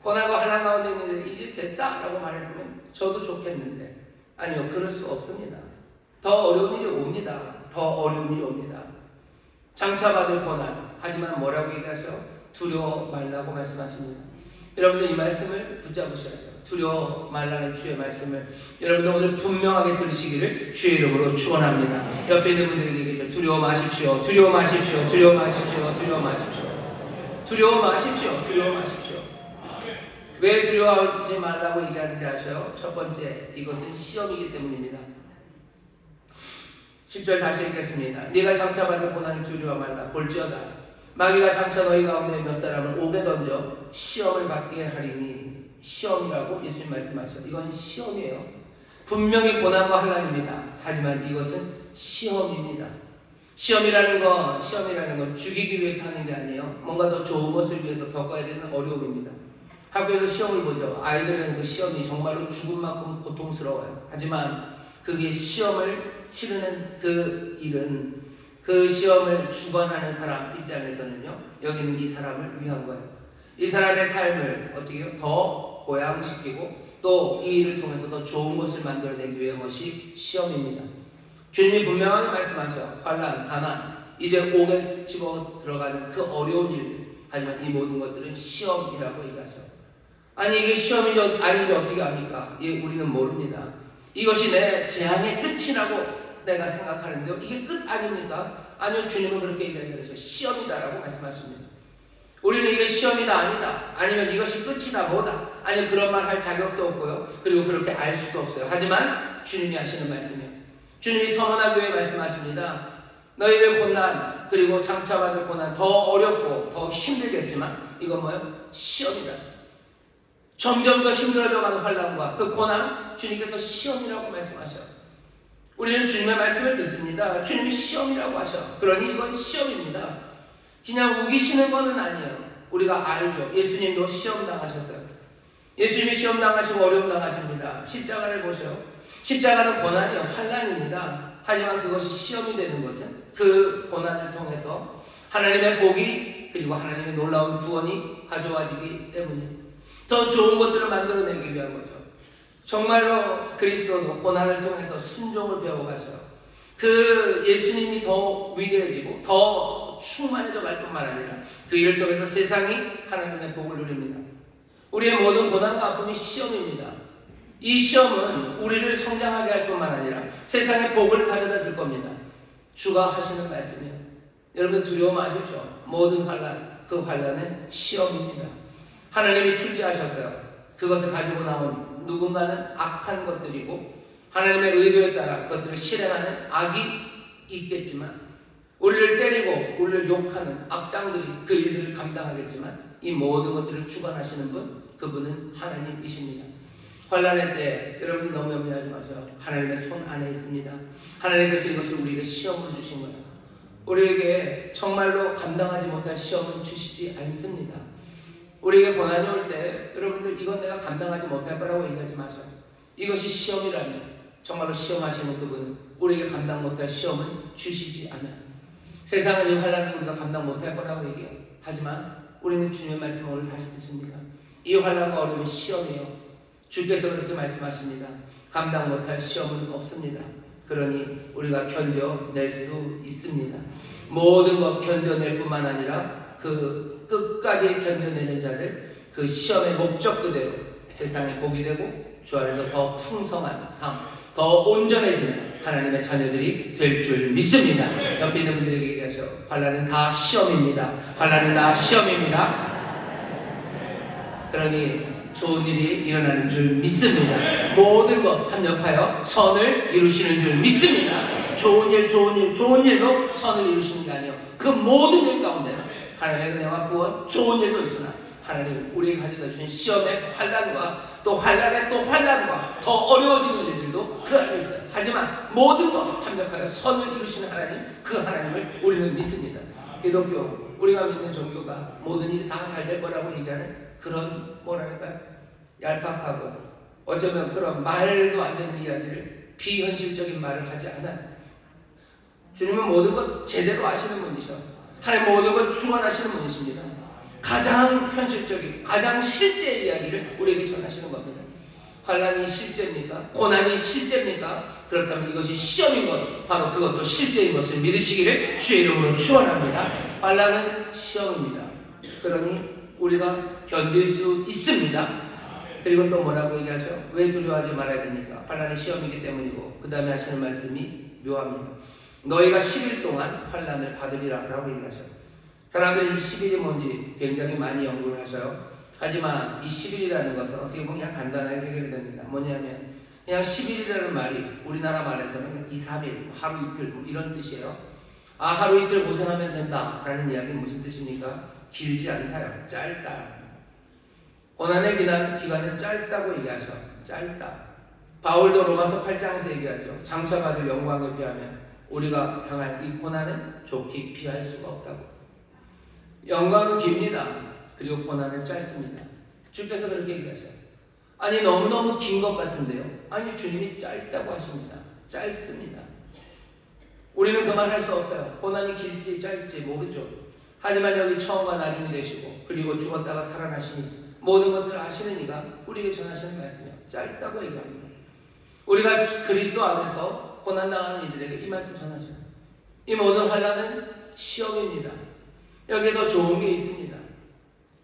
고난과 환난 가운데 있는데 이제 됐다라고 말했으면 저도 좋겠는데 아니요, 그럴 수 없습니다. 더 어려운 일이 옵니다. 장차받을 고난, 하지만 뭐라고 얘기하셔? 두려워 말라고 말씀하십니다. 여러분들 이 말씀을 붙잡으셔야 돼요. 두려워 말라는 주의 말씀을 여러분들 오늘 분명하게 들으시기를 주의 이름으로 축원합니다. 옆에 있는 분들에게 얘기하죠. 두려워 마십시오. 왜 두려워하지 말라고 얘기하는지 아셔요? 첫 번째, 이것은 시험이기 때문입니다. 10절 다시 읽겠습니다. 네가 장차받을 고난을 두려워 말라. 볼지어다 마귀가 장차 너희 가운데 몇 사람을 옥에 던져 시험을 받게 하리니. 시험이라고 예수님 말씀하셔. 이건 시험이에요. 분명히 고난과 환난입니다. 하지만 이것은 시험입니다. 시험이라는 건 죽이기 위해서 하는 게 아니에요. 뭔가 더 좋은 것을 위해서 겪어야 되는 어려움입니다. 학교에서 시험을 보죠. 아이들은 그 시험이 정말로 죽을 만큼 고통스러워요. 하지만 그게 시험을 치르는 그 일은 그 시험을 주관하는 사람 입장에서는요, 여기는 이 사람을 위한 거예요. 이 사람의 삶을 어떻게 해요? 더 고양시키고 또 이 일을 통해서 더 좋은 것을 만들어내기 위한 것이 시험입니다. 주님이 분명하게 말씀하셔. 환난, 가난, 이제 옥에 집어 들어가는 그 어려운 일. 하지만 이 모든 것들은 시험이라고 얘기하셔. 아니 이게 시험인지 아닌지 어떻게 합니까? 우리는 모릅니다. 이것이 내 재앙의 끝이라고 내가 생각하는데요. 이게 끝 아닙니까? 아니요, 주님은 그렇게 얘기하셔. 시험이다라고 말씀하십니다. 우리는 이게 시험이다 아니다, 아니면 이것이 끝이다 뭐다, 아니 그런 말 할 자격도 없고요. 그리고 그렇게 알 수도 없어요. 하지만 주님이 하시는 말씀이에요. 주님이 서머나 교회에 말씀하십니다. 너희들 고난, 그리고 장차받을 고난 더 어렵고 더 힘들겠지만 이건 뭐예요? 시험이다. 점점 더 힘들어져가는 환난과 그 고난, 주님께서 시험이라고 말씀하셔요. 우리는 주님의 말씀을 듣습니다. 주님이 시험이라고 하셔. 그러니 이건 시험입니다. 그냥 우기시는 것은 아니에요. 우리가 알죠. 예수님도 시험 당하셨어요. 예수님이 시험 당하시고 어려움 당하십니다. 십자가를 보셔요. 십자가는 고난이요, 환난입니다. 하지만 그것이 시험이 되는 것은 그 고난을 통해서 하나님의 복이 그리고 하나님의 놀라운 구원이 가져와지기 때문에 더 좋은 것들을 만들어내기 위한 거죠. 정말로 그리스도도 고난을 통해서 순종을 배워가셔요. 그 예수님이 더 위대해지고 더 충만해져 갈 뿐만 아니라 그 일을 통해서 세상이 하나님의 복을 누립니다. 우리의 모든 고난과 아픔이 시험입니다. 이 시험은 우리를 성장하게 할 뿐만 아니라 세상의 복을 가져다 줄 겁니다. 주가 하시는 말씀이에요. 여러분 두려워 마십시오. 모든 환난, 그 환난은 시험입니다. 하나님이 출제하셨어요. 그것을 가지고 나온 누군가는 악한 것들이고 하나님의 의도에 따라 그것들을 실행하는 악이 있겠지만 우리를 때리고 우리를 욕하는 악당들이 그 일들을 감당하겠지만 이 모든 것들을 주관하시는 분, 그분은 하나님이십니다. 환난의 때 여러분이 너무 염려하지 마세요. 하나님의 손 안에 있습니다. 하나님께서 이것을 우리에게 시험으로 주신 거예요. 우리에게 정말로 감당하지 못할 시험은 주시지 않습니다. 우리에게 고난이 올 때 여러분들 이건 내가 감당하지 못할 거라고 얘기하지 마세요. 이것이 시험이라면 정말로 시험하시는 그분은 우리에게 감당 못할 시험은 주시지 않아요. 세상은 이 환난을 우리가 감당 못할 거라고 얘기해요. 하지만 우리는 주님의 말씀을 오늘 다시 듣습니다. 이 환난과 어려움은 시험이에요. 주께서 그렇게 말씀하십니다. 감당 못할 시험은 없습니다. 그러니 우리가 견뎌낼 수 있습니다. 모든 것 견뎌낼 뿐만 아니라 그 끝까지 견뎌내는 자들, 그 시험의 목적 그대로 세상에 복이 되고 주 안에서 더 풍성한 삶, 더 온전해지는 하나님의 자녀들이 될 줄 믿습니다. 옆에 있는 분들에게 얘기하셔. 환난은 다 시험입니다. 환난은 다 시험입니다. 그러니 좋은 일이 일어나는 줄 믿습니다. 모든 것 합력하여 선을 이루시는 줄 믿습니다. 좋은 일로 선을 이루시는 게 아니요, 그 모든 일 가운데는 하나님의 은혜와 구원, 좋은 일도 있으나 하나님 우리에게 가져다 주신 시험의 환난과 또 환난의 또 환난과 더 어려워지는 일들도 그 안에 있어요. 하지만 모든 것 합력하여 선을 이루시는 하나님, 그 하나님을 우리는 믿습니다. 기독교, 우리가 믿는 종교가 모든 일이 다 잘 될 거라고 얘기하는 그런 뭐랄까 얄팍하고 어쩌면 그런 말도 안 되는 이야기를, 비현실적인 말을 하지 않아요. 주님은 모든 것 제대로 아시는 분이셔. 하나님 모든 것 주관하시는 분이십니다. 가장 현실적인, 가장 실제 이야기를 우리에게 전하시는 겁니다. 환난이 실제입니까? 고난이 실제입니까? 그렇다면 이것이 시험인 것, 바로 그것도 실제인 것을 믿으시기를 주의 이름으로 축원합니다. 환난은 시험입니다. 그러니 우리가 견딜 수 있습니다. 그리고 또 뭐라고 얘기하죠? 왜 두려워하지 말아야 됩니까? 환난이 시험이기 때문이고, 그 다음에 하시는 말씀이 묘합니다. 너희가 10일 동안 환난을 받으리라 라고 얘기하죠. 사람들이 이 10일이 뭔지 굉장히 많이 연구를 하셔요. 하지만 이 10일이라는 것은 어떻게 보면 그냥 간단하게 해결됩니다. 뭐냐면 그냥 10일이라는 말이 우리나라 말에서는 2, 3일, 하루 이틀 뭐 이런 뜻이에요. 아, 하루 이틀 고생하면 된다 라는 이야기는 무슨 뜻입니까? 길지 않다요. 짧다. 고난의 기간은 짧다고 얘기하죠. 짧다. 바울도 로마서 8장에서 얘기하죠. 장차 받을 영광에 비하면 우리가 당할 이 고난은 좋게 피할 수가 없다고. 영광은 깁니다. 그리고 고난은 짧습니다. 주께서 그렇게 얘기하셔요. 아니 너무너무 긴 것 같은데요. 아니 주님이 짧다고 하십니다. 짧습니다. 우리는 그 말 할 수 없어요. 고난이 길지 짧지 모르죠. 하지만 여기 처음과 나중이 되시고 그리고 죽었다가 살아나시니 모든 것을 아시는 이가 우리에게 전하시는 말씀이에요. 짧다고 얘기합니다. 우리가 그리스도 안에서 고난당하는 이들에게 이 말씀 전하죠. 이 모든 환난은 시험입니다. 여기에 더 좋은 게 있습니다.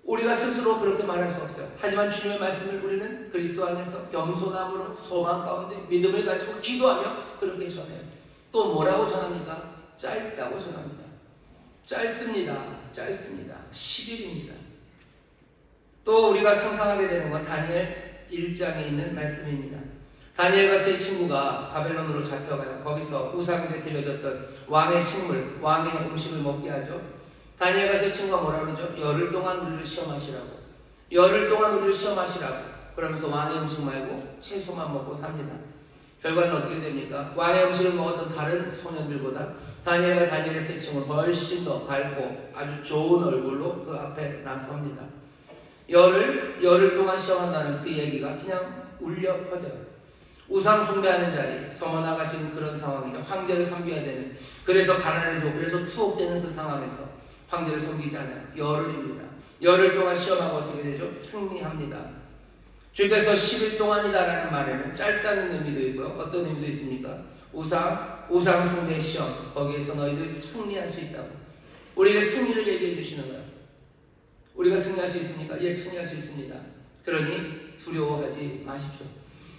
우리가 스스로 그렇게 말할 수 없어요. 하지만 주님의 말씀을 우리는 그리스도 안에서 겸손함으로 소망 가운데 믿음을 가지고 기도하며 그렇게 전해요. 또 뭐라고 전합니까? 짧다고 전합니다. 짧습니다. 짧습니다. 10일입니다. 또 우리가 상상하게 되는 건 다니엘 1장에 있는 말씀입니다. 다니엘과 세 친구가 바벨론으로 잡혀가요. 거기서 우상에게 드려졌던 왕의 식물, 왕의 음식을 먹게 하죠. 다니엘과 세 친구가 뭐라 그러죠? 열흘 동안 우리를 시험하시라고. 열흘 동안 우리를 시험하시라고. 그러면서 왕의 음식 말고 채소만 먹고 삽니다. 결과는 어떻게 됩니까? 왕의 음식을 먹었던 다른 소년들보다 다니엘과 다니엘의 세 친구는 훨씬 더 밝고 아주 좋은 얼굴로 그 앞에 나섭니다. 열흘 동안 시험한다는 그 얘기가 그냥 울려 퍼져요. 우상 숭배하는 자리, 서머나가 지금 그런 상황이죠. 황제를 섬겨야 되는, 그래서 가난해지고 그래서 투옥되는 그 상황에서 황제를 섬기지 않아요. 열흘입니다. 열흘 동안 시험하고 어떻게 되죠? 승리합니다. 주께서 10일 동안이다라는 말에는 짧다는 의미도 있고요. 어떤 의미도 있습니까? 우상 숭배 시험, 거기에서 너희들이 승리할 수 있다고. 우리에게 승리를 얘기해 주시는 거예요. 우리가 승리할 수 있습니까? 예, 승리할 수 있습니다. 그러니 두려워하지 마십시오.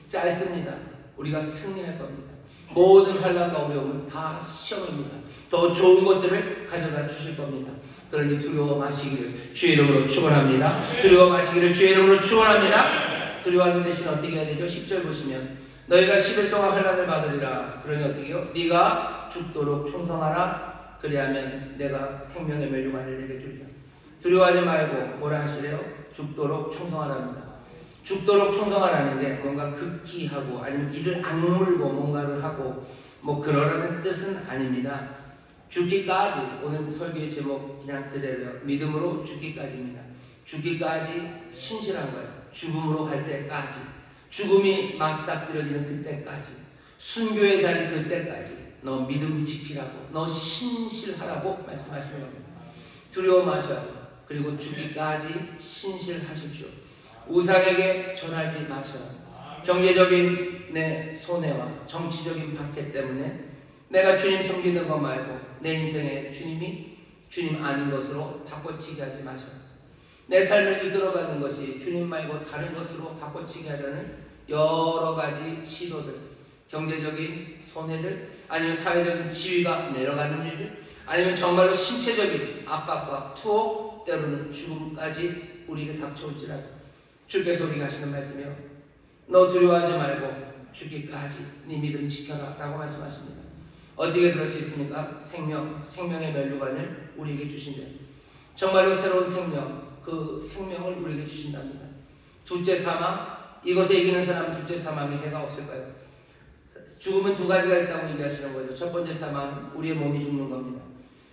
짧습니다. 우리가 승리할 겁니다. 모든 환난과 어려움은 다 시험입니다. 더 좋은 것들을 가져다 주실 겁니다. 그러니 두려워 마시기를 주의 이름으로 축원합니다. 두려워 마시기를 주의 이름으로 축원합니다. 두려워하는 대신 어떻게 해야 되죠? 10절 보시면 너희가 10일 동안 환난을 받으리라. 그러니 어떻게 해요? 네가 죽도록 충성하라. 그리하면 내가 생명의 멸류관을 내게 주리라. 두려워하지 말고 뭐라 하시래요? 죽도록 충성하랍니다. 죽도록 충성하라는 게 뭔가 극기하고 아니면 이를 악물고 뭔가를 하고 뭐 그러라는 뜻은 아닙니다. 죽기까지, 오늘 설교의 제목 그냥 그대로요. 믿음으로 죽기까지입니다. 죽기까지 신실한 거예요. 죽음으로 갈 때까지, 죽음이 맞닥뜨려지는 그때까지, 순교의 자리 그때까지 너 믿음 지키라고, 너 신실하라고 말씀하시는 겁니다. 두려워 마셔요. 그리고 죽기까지 신실하십시오. 우상에게 절하지 마셔요. 경제적인 내 손해와 정치적인 박해 때문에 내가 주님 섬기는 것 말고 내 인생에 주님이 주님 아닌 것으로 바꿔치기 하지 마셔요. 내 삶을 이끌어가는 것이 주님 말고 다른 것으로 바꿔치기 하려는 여러 가지 시도들, 경제적인 손해들, 아니면 사회적인 지위가 내려가는 일들, 아니면 정말로 신체적인 압박과 투옥, 때로는 죽음까지 우리에게 닥쳐올지라도 주께서 우리에게 하시는 말씀이요, 너 두려워하지 말고 죽기까지 네 믿음 지켜라 라고 말씀하십니다. 어떻게 그럴 수 있습니까? 생명의 면류관을 우리에게 주신대. 정말로 새로운 생명, 그 생명을 우리에게 주신답니다. 둘째 사망, 이것에 이기는 사람은 둘째 사망에 해가 없을까요? 죽음은 두 가지가 있다고 얘기하시는 거죠. 첫 번째 사망은 우리의 몸이 죽는 겁니다.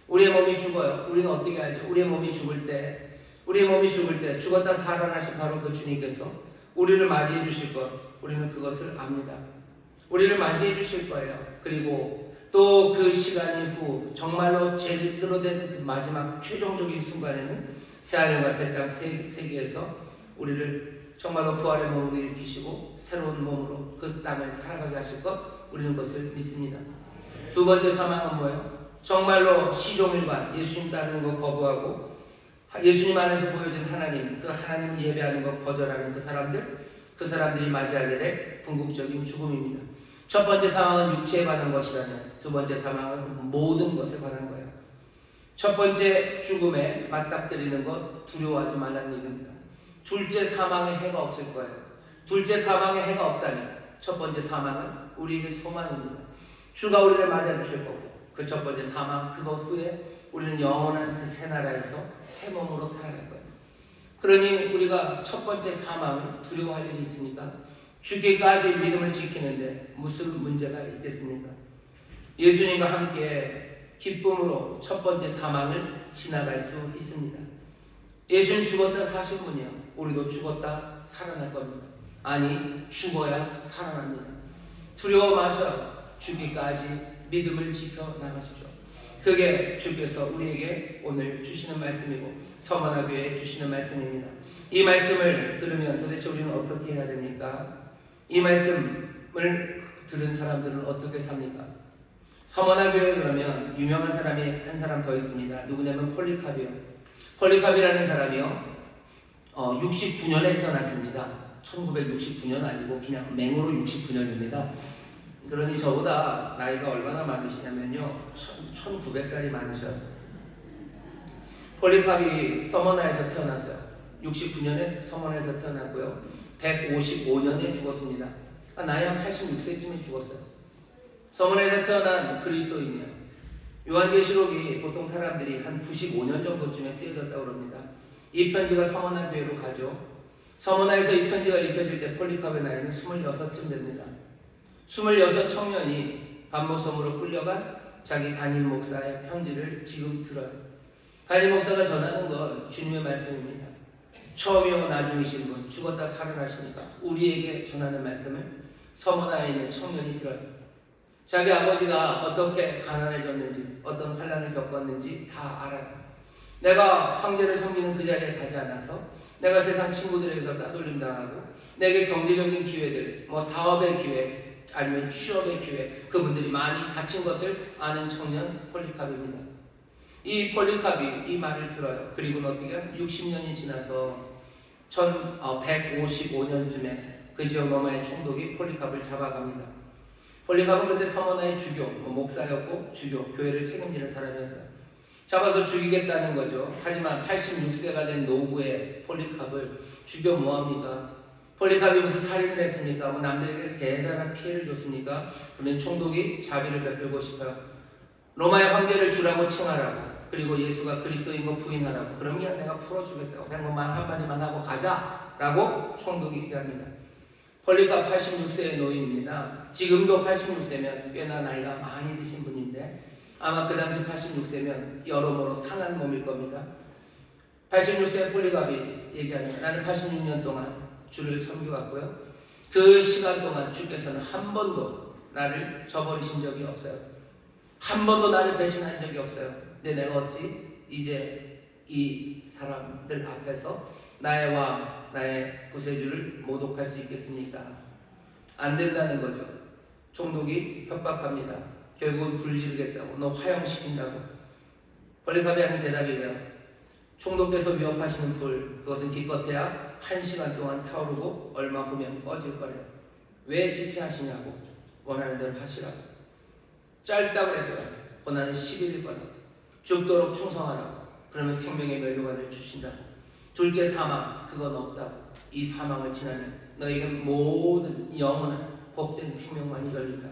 우리의 몸이 죽어요. 우리는 어떻게 알죠? 우리의 몸이 죽을 때 죽었다 살아나신 바로 그 주님께서 우리를 맞이해 주실 것, 우리는 그것을 압니다. 우리를 맞이해 주실 거예요. 그리고 또 그 시간 이후 정말로 제대로 된 그 마지막 최종적인 순간에는 새하늘과 새 땅 세계에서 우리를 정말로 부활의 몸으로 일으키시고 새로운 몸으로 그 땅을 살아가게 하실 것, 우리는 그것을 믿습니다. 두 번째 사망은 뭐예요? 정말로 시종일관 예수님 따르는 거 거부하고 예수님 안에서 보여진 하나님, 그 하나님 예배하는 거 거절하는 그 사람들이 맞이하게 될 궁극적인 죽음입니다. 첫 번째 사망은 육체에 관한 것이라면 두 번째 사망은 모든 것에 관한 거예요. 첫 번째 죽음에 맞닥뜨리는 것 두려워하지 말라는 얘기입니다. 둘째 사망의 해가 없을 거예요. 둘째 사망의 해가 없다니 첫 번째 사망은 우리에게 소망입니다. 주가 우리를 맞아주실 거고 그 첫 번째 사망, 그것 후에 우리는 영원한 그 새 나라에서 새 몸으로 살아갈 거예요. 그러니 우리가 첫 번째 사망을 두려워할 일이 있습니까? 죽기까지 믿음을 지키는데 무슨 문제가 있겠습니까? 예수님과 함께 기쁨으로 첫 번째 사망을 지나갈 수 있습니다. 예수님 죽었다 사신 분이요, 우리도 죽었다 살아날 겁니다. 아니, 죽어야 살아납니다. 두려워 마셔. 죽기까지 믿음을 지켜 나가십시오. 그게 주께서 우리에게 오늘 주시는 말씀이고 서머나교회에 주시는 말씀입니다. 이 말씀을 들으면 도대체 우리는 어떻게 해야 됩니까? 이 말씀을 들은 사람들은 어떻게 삽니까? 서머나교회에 그러면 유명한 사람이 한 사람 더 있습니다. 누구냐면 폴리캅이요. 폴리캅이라는 사람이요, 69년에 태어났습니다. 1969년 아니고 그냥 맹으로 69년입니다. 그러니 저보다 나이가 얼마나 많으시냐면요, 1900살이 많으셔요. 폴리캅이 서머나에서 태어났어요. 69년에 서머나에서 태어났고요, 155년에 죽었습니다. 나이 한 86세쯤에 죽었어요. 서머나에서 태어난 그리스도인이에요. 요한계시록이 보통 사람들이 한 95년 정도쯤에 쓰여졌다고 합니다. 이 편지가 서머나 교회로 가죠. 서머나에서 이 편지가 읽혀질 때 폴리캅의 나이는 26쯤 됩니다. 26 청년이 반모섬으로 끌려간 자기 담임 목사의 편지를 지금 들어요. 담임 목사가 전하는 건 주님의 말씀입니다. 처음이요 나중이신 분, 죽었다 살아나시니까 우리에게 전하는 말씀을 서머나에 있는 청년이 들어요. 자기 아버지가 어떻게 가난해졌는지, 어떤 환난을 겪었는지 다 알아요. 내가 황제를 섬기는 그 자리에 가지 않아서 내가 세상 친구들에게서 따돌림 당하고 내게 경제적인 기회들, 사업의 기회, 아니면 취업의 기회, 그분들이 많이 다친 것을 아는 청년 폴리캅입니다. 이 폴리캅이 이 말을 들어요. 그리고 어떻게 60년이 지나서 155년쯤에 그 지역 너머의 총독이 폴리캅을 잡아갑니다. 폴리캅은 그때 서머나의 주교, 목사였고 주교, 교회를 책임지는 사람이었어요. 잡아서 죽이겠다는 거죠. 하지만 86세가 된 노부의 폴리캅을 죽여 뭐합니까? 폴리캅이 무슨 살인을 했습니까? 남들에게 대단한 피해를 줬습니까? 그러면 총독이 자비를 베풀고 싶어요. 로마의 황제를 주라고 칭하라고, 그리고 예수가 그리스도인 거 부인하라고, 그러면 내가 풀어주겠다고, 그냥 말 한마디만 하고 가자라고 총독이 얘기합니다. 폴리캅 86세의 노인입니다. 지금도 86세면 꽤나 나이가 많이 드신 분인데 아마 그 당시 86세면 여러모로 상한 몸일 겁니다. 86세의 폴리캅이 얘기하는, 나는 86년 동안 주를 섬겨왔고요, 그 시간 동안 주께서는 한 번도 나를 저버리신 적이 없어요. 한 번도 나를 배신한 적이 없어요. 근데 내가 어찌 이제 이 사람들 앞에서 나의 왕, 나의 구세주를 모독할 수 있겠습니까? 안 된다는 거죠. 총독이 협박합니다. 결국은 불지르겠다고, 너 화형시킨다고. 폴리캅이 하는 대답이에요. 총독께서 위협하시는 불, 그것은 기껏해야 1시간 동안 타오르고 얼마 후면 꺼질 거래요. 왜 지체하시냐고. 원하는 대로 하시라고. 짧다고 해서 고난은 10일일 거라고. 죽도록 충성하라고. 그러면 생명의 멸류관을 주신다. 둘째 사망, 그건 없다고. 이 사망을 지나면 너에게 모든 영원한 복된 생명만이 열린다.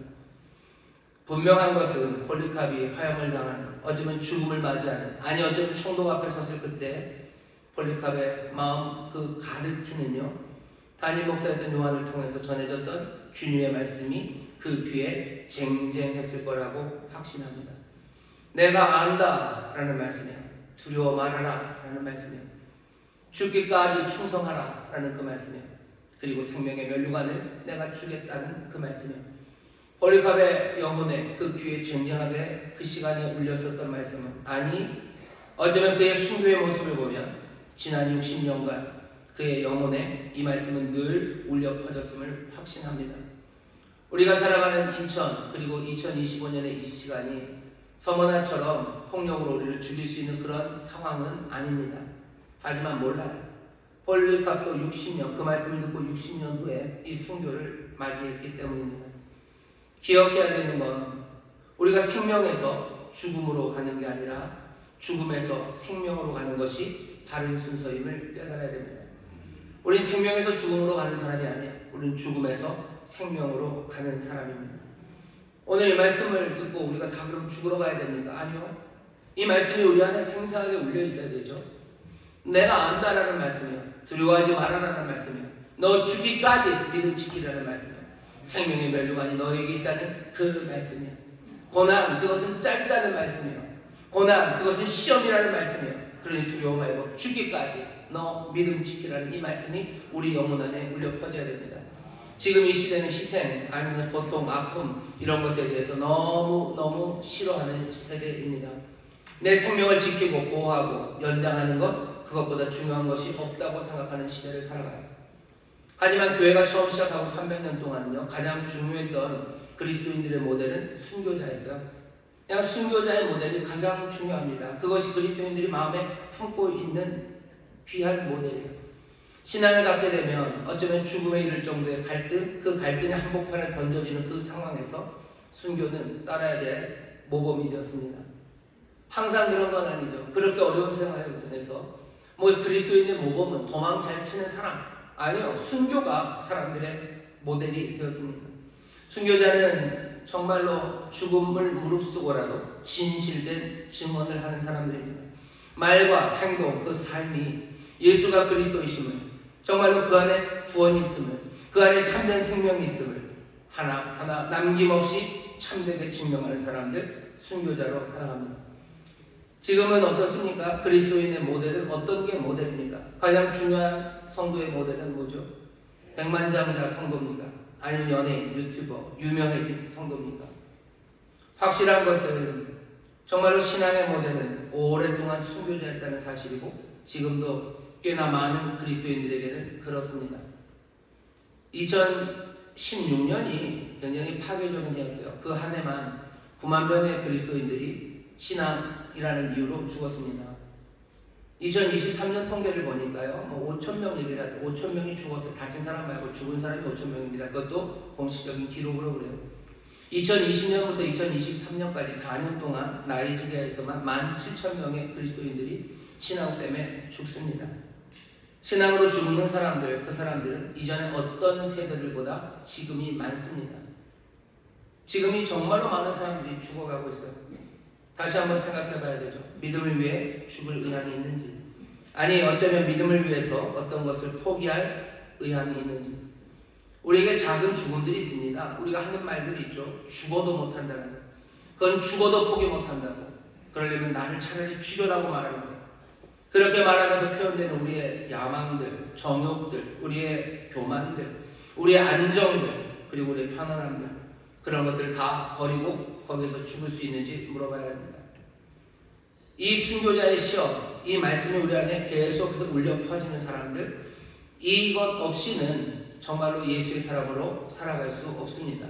분명한 것은 폴리캅이 화형을 당하는, 어쩌면 죽음을 맞이하는, 아니 어쩌면 총독 앞에 섰을 그때 폴리캅의 마음 그 가르치는요, 담임 목사였던 요한을 통해서 전해졌던 주님의 말씀이 그 귀에 쟁쟁했을 거라고 확신합니다. 내가 안다 라는 말씀이에요. 두려워 말아라 라는 말씀이에요. 죽기까지 충성하라 라는 그 말씀이에요. 그리고 생명의 멸류관을 내가 주겠다는 그 말씀이에요. 폴리캅의 영혼에 그 귀에 쟁쟁하게 그 시간에 울렸었던 말씀은, 아니 어쩌면 그의 순교의 모습을 보면 지난 60년간 그의 영혼에 이 말씀은 늘 울려 퍼졌음을 확신합니다. 우리가 살아가는 인천, 그리고 2025년의 이 시간이 서머나처럼 폭력으로 우리를 죽일 수 있는 그런 상황은 아닙니다. 하지만 몰라요. 폴리캅도 60년, 그 말씀을 듣고 60년 후에 이 순교를 맞이했기 때문입니다. 기억해야 되는 건 우리가 생명에서 죽음으로 가는 게 아니라 죽음에서 생명으로 가는 것이 바른 순서임을 깨달아야 됩니다. 우리는 생명에서 죽음으로 가는 사람이 아니에요. 우리는 죽음에서 생명으로 가는 사람입니다. 오늘 이 말씀을 듣고 우리가 다 그럼 죽으러 가야 됩니까? 아니요. 이 말씀이 우리 안에 생생하게 울려 있어야 되죠. 내가 안다라는 말씀이요. 두려워하지 말아라는 말씀이요. 너 죽기까지 믿음 지키라는 말씀이요. 생명의 멸류관이 너에게 있다는 그 말씀이요. 고난, 그것은 짧다는 말씀이요. 고난, 그것은 시험이라는 말씀이요. 그러니 두려워 말고 죽기까지 너 믿음 지키라는 이 말씀이 우리 영혼 안에 울려 퍼져야 됩니다. 지금 이 시대는 희생, 아니면 고통, 아픔 이런 것에 대해서 너무 싫어하는 세대입니다. 내 생명을 지키고 보호하고 연장하는 것, 그것보다 중요한 것이 없다고 생각하는 시대를 살아가요. 하지만 교회가 처음 시작하고 300년 동안은요, 가장 중요했던 그리스도인들의 모델은 순교자였어요. 그냥 순교자의 모델이 가장 중요합니다. 그것이 그리스도인들이 마음에 품고 있는 귀한 모델이에요. 신앙을 갖게 되면 어쩌면 죽음에 이를 정도의 갈등, 그 갈등의 한복판에 던져지는 그 상황에서 순교는 따라야 될 모범이 되었습니다. 항상 그런 건 아니죠. 그렇게 어려운 상황에서 그리스도인의 모범은 도망 잘 치는 사람, 아니요. 순교가 사람들의 모델이 되었습니다. 순교자는 정말로 죽음을 무릅쓰고라도 진실된 증언을 하는 사람들입니다. 말과 행동, 그 삶이 예수가 그리스도이심을, 정말로 그 안에 구원이 있음을, 그 안에 참된 생명이 있음을 하나하나 남김없이 참되게 증명하는 사람들, 순교자로 살아갑니다. 지금은 어떻습니까? 그리스도인의 모델은 어떤 게 모델입니까? 가장 중요한 성도의 모델은 뭐죠? 백만장자 성도입니까? 아니면 연예인, 유튜버, 유명해진 성도입니까? 확실한 것은 정말로 신앙의 모델은 오랫동안 순교자였다는 사실이고, 지금도 꽤나 많은 그리스도인들에게는 그렇습니다. 2016년이 굉장히 파괴적인 해였어요. 그 한 해만 9만 명의 그리스도인들이 신앙이라는 이유로 죽었습니다. 2023년 통계를 보니까요, 5천 명 얘기라도 5천 명이 죽었어요. 다친 사람 말고 죽은 사람이 5천 명입니다. 그것도 공식적인 기록으로 그래요. 2020년부터 2023년까지 4년 동안 나이지리아에서만 17,000명의 그리스도인들이 신앙 때문에 죽습니다. 신앙으로 죽는 사람들, 그 사람들은 이전에 어떤 세대들보다 지금이 많습니다. 지금이 정말로 많은 사람들이 죽어가고 있어요. 다시 한번 생각해 봐야 되죠. 믿음을 위해 죽을 의향이 있는지, 아니 어쩌면 믿음을 위해서 어떤 것을 포기할 의향이 있는지. 우리에게 작은 죽음들이 있습니다. 우리가 하는 말들이 있죠. 죽어도 못한다는 거. 그건 죽어도 포기 못한다고. 그러려면 나를 차라리 죽여라고 말하는 거예요. 그렇게 말하면서 표현되는 우리의 야망들, 정욕들, 우리의 교만들, 우리의 안정들, 그리고 우리의 편안함들, 그런 것들을 다 버리고 거기서 죽을 수 있는지 물어봐야 합니다. 이 순교자의 시험, 이 말씀이 우리 안에 계속해서 울려 퍼지는 사람들, 이것 없이는 정말로 예수의 사람으로 살아갈 수 없습니다.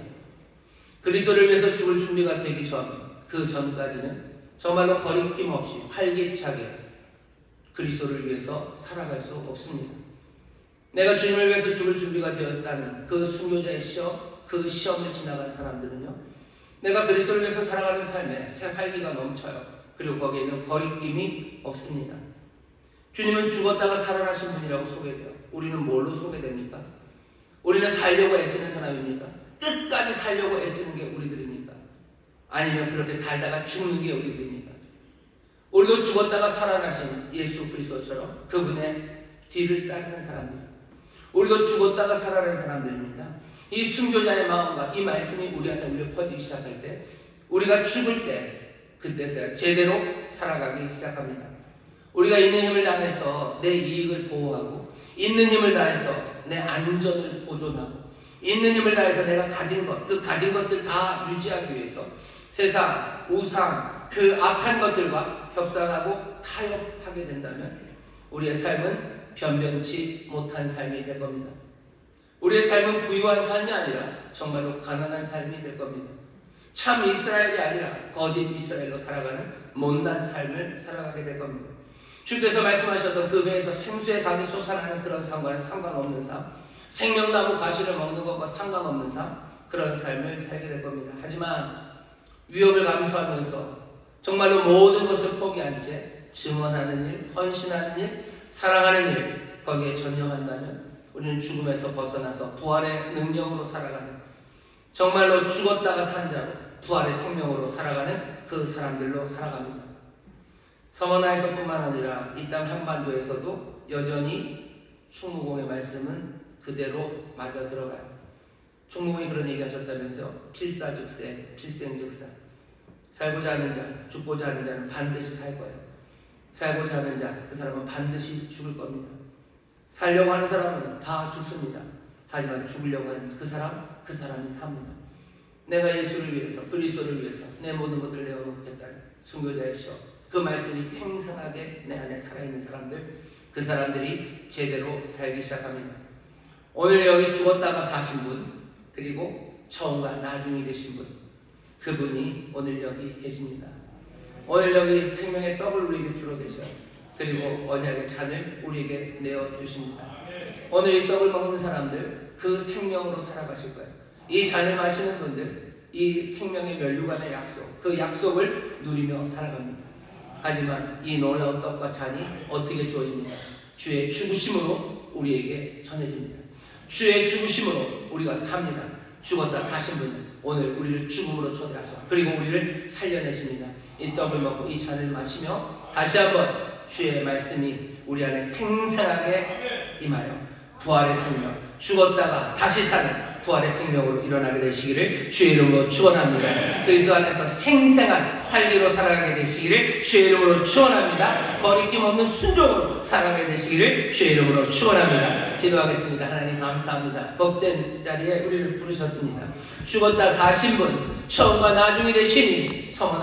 그리스도를 위해서 죽을 준비가 되기 전, 그 전까지는 정말로 거리낌 없이 활기차게 그리스도를 위해서 살아갈 수 없습니다. 내가 주님을 위해서 죽을 준비가 되었다는 그 순교자의 시험, 그 시험을 지나간 사람들은요, 내가 그리스도를 위해서 살아가는 삶에 새 활기가 넘쳐요. 그리고 거기에는 거리낌이 없습니다. 주님은 죽었다가 살아나신 분이라고 소개돼요. 우리는 뭘로 소개됩니까? 우리는 살려고 애쓰는 사람입니까? 끝까지 살려고 애쓰는 게 우리들입니까? 아니면 그렇게 살다가 죽는 게 우리들입니까? 우리도 죽었다가 살아나신 예수 그리스도처럼 그분의 뒤를 따르는 사람들, 우리도 죽었다가 살아난 사람들입니다. 이 순교자의 마음과 이 말씀이 우리한테 울려 퍼지기 시작할 때, 우리가 죽을 때 그때서야 제대로 살아가기 시작합니다. 우리가 있는 힘을 다해서 내 이익을 보호하고, 있는 힘을 다해서 내 안전을 보존하고, 있는 힘을 다해서 내가 가진 것, 그 가진 것들 다 유지하기 위해서 세상, 우상, 그 악한 것들과 협상하고 타협하게 된다면 우리의 삶은 변변치 못한 삶이 될 겁니다. 우리의 삶은 부유한 삶이 아니라 정말로 가난한 삶이 될 겁니다. 참 이스라엘이 아니라 거짓 이스라엘로 살아가는 못난 삶을 살아가게 될 겁니다. 주께서 말씀하셨던 그 배에서 생수의 강이 솟아나는 그런 삶과는 상관없는 삶, 생명나무 가시를 먹는 것과 상관없는 삶, 그런 삶을 살게 될 겁니다. 하지만 위험을 감수하면서 정말로 모든 것을 포기한 채 증언하는 일, 헌신하는 일, 사랑하는 일, 거기에 전념한다면 우리는 죽음에서 벗어나서 부활의 능력으로 살아가는, 정말로 죽었다가 산 자로 부활의 생명으로 살아가는 그 사람들로 살아갑니다. 서머나에서뿐만 아니라 이 땅 한반도에서도 여전히 충무공의 말씀은 그대로 맞아 들어가요. 충무공이 그런 얘기 하셨다면서요. 필사즉세, 필생즉사. 살고자 하는 자, 죽고자 하는 자는 반드시 살 거예요. 살고자 하는 자, 그 사람은 반드시 죽을 겁니다. 살려고 하는 사람은 다 죽습니다. 하지만 죽으려고 하는 그 사람이 삽니다. 내가 예수를 위해서, 그리스도를 위해서 내 모든 것들을 내어놓겠다는 순교자의 시험, 그 말씀이 생생하게 내 안에 살아있는 사람들, 그 사람들이 제대로 살기 시작합니다. 오늘 여기 죽었다가 사신 분, 그리고 처음과 나중이 되신 분, 그분이 오늘 여기 계십니다. 오늘 여기 생명의 떡을 우리에게 주러 계셔요. 그리고 언약의 잔을 우리에게 내어주십니다. 오늘 이 떡을 먹는 사람들, 그 생명으로 살아가실 거예요. 이 잔을 마시는 분들, 이 생명의 면류관의 약속, 그 약속을 누리며 살아갑니다. 하지만 이 놀라운 떡과 잔이 어떻게 주어집니까? 주의 죽으심으로 우리에게 전해집니다. 주의 죽으심으로 우리가 삽니다. 죽었다 사신 분, 오늘 우리를 죽음으로 초대하셔 그리고 우리를 살려내십니다. 이 떡을 먹고 이 잔을 마시며 다시 한번 주의 말씀이 우리 안에 생생하게 임하여 부활의 생명, 죽었다가 다시 사는 부활의 생명으로 일어나게 되시기를 주의 이름으로 축원합니다. 그리스도 안에서 생생한 활기로 살아가게 되시기를 주의 이름으로 축원합니다. 거리낌 없는 순종으로 살아가게 되시기를 주의 이름으로 축원합니다. 기도하겠습니다. 하나님 감사합니다. 복된 자리에 우리를 부르셨습니다. 죽었다 사신 분, 처음과 나중이 되시니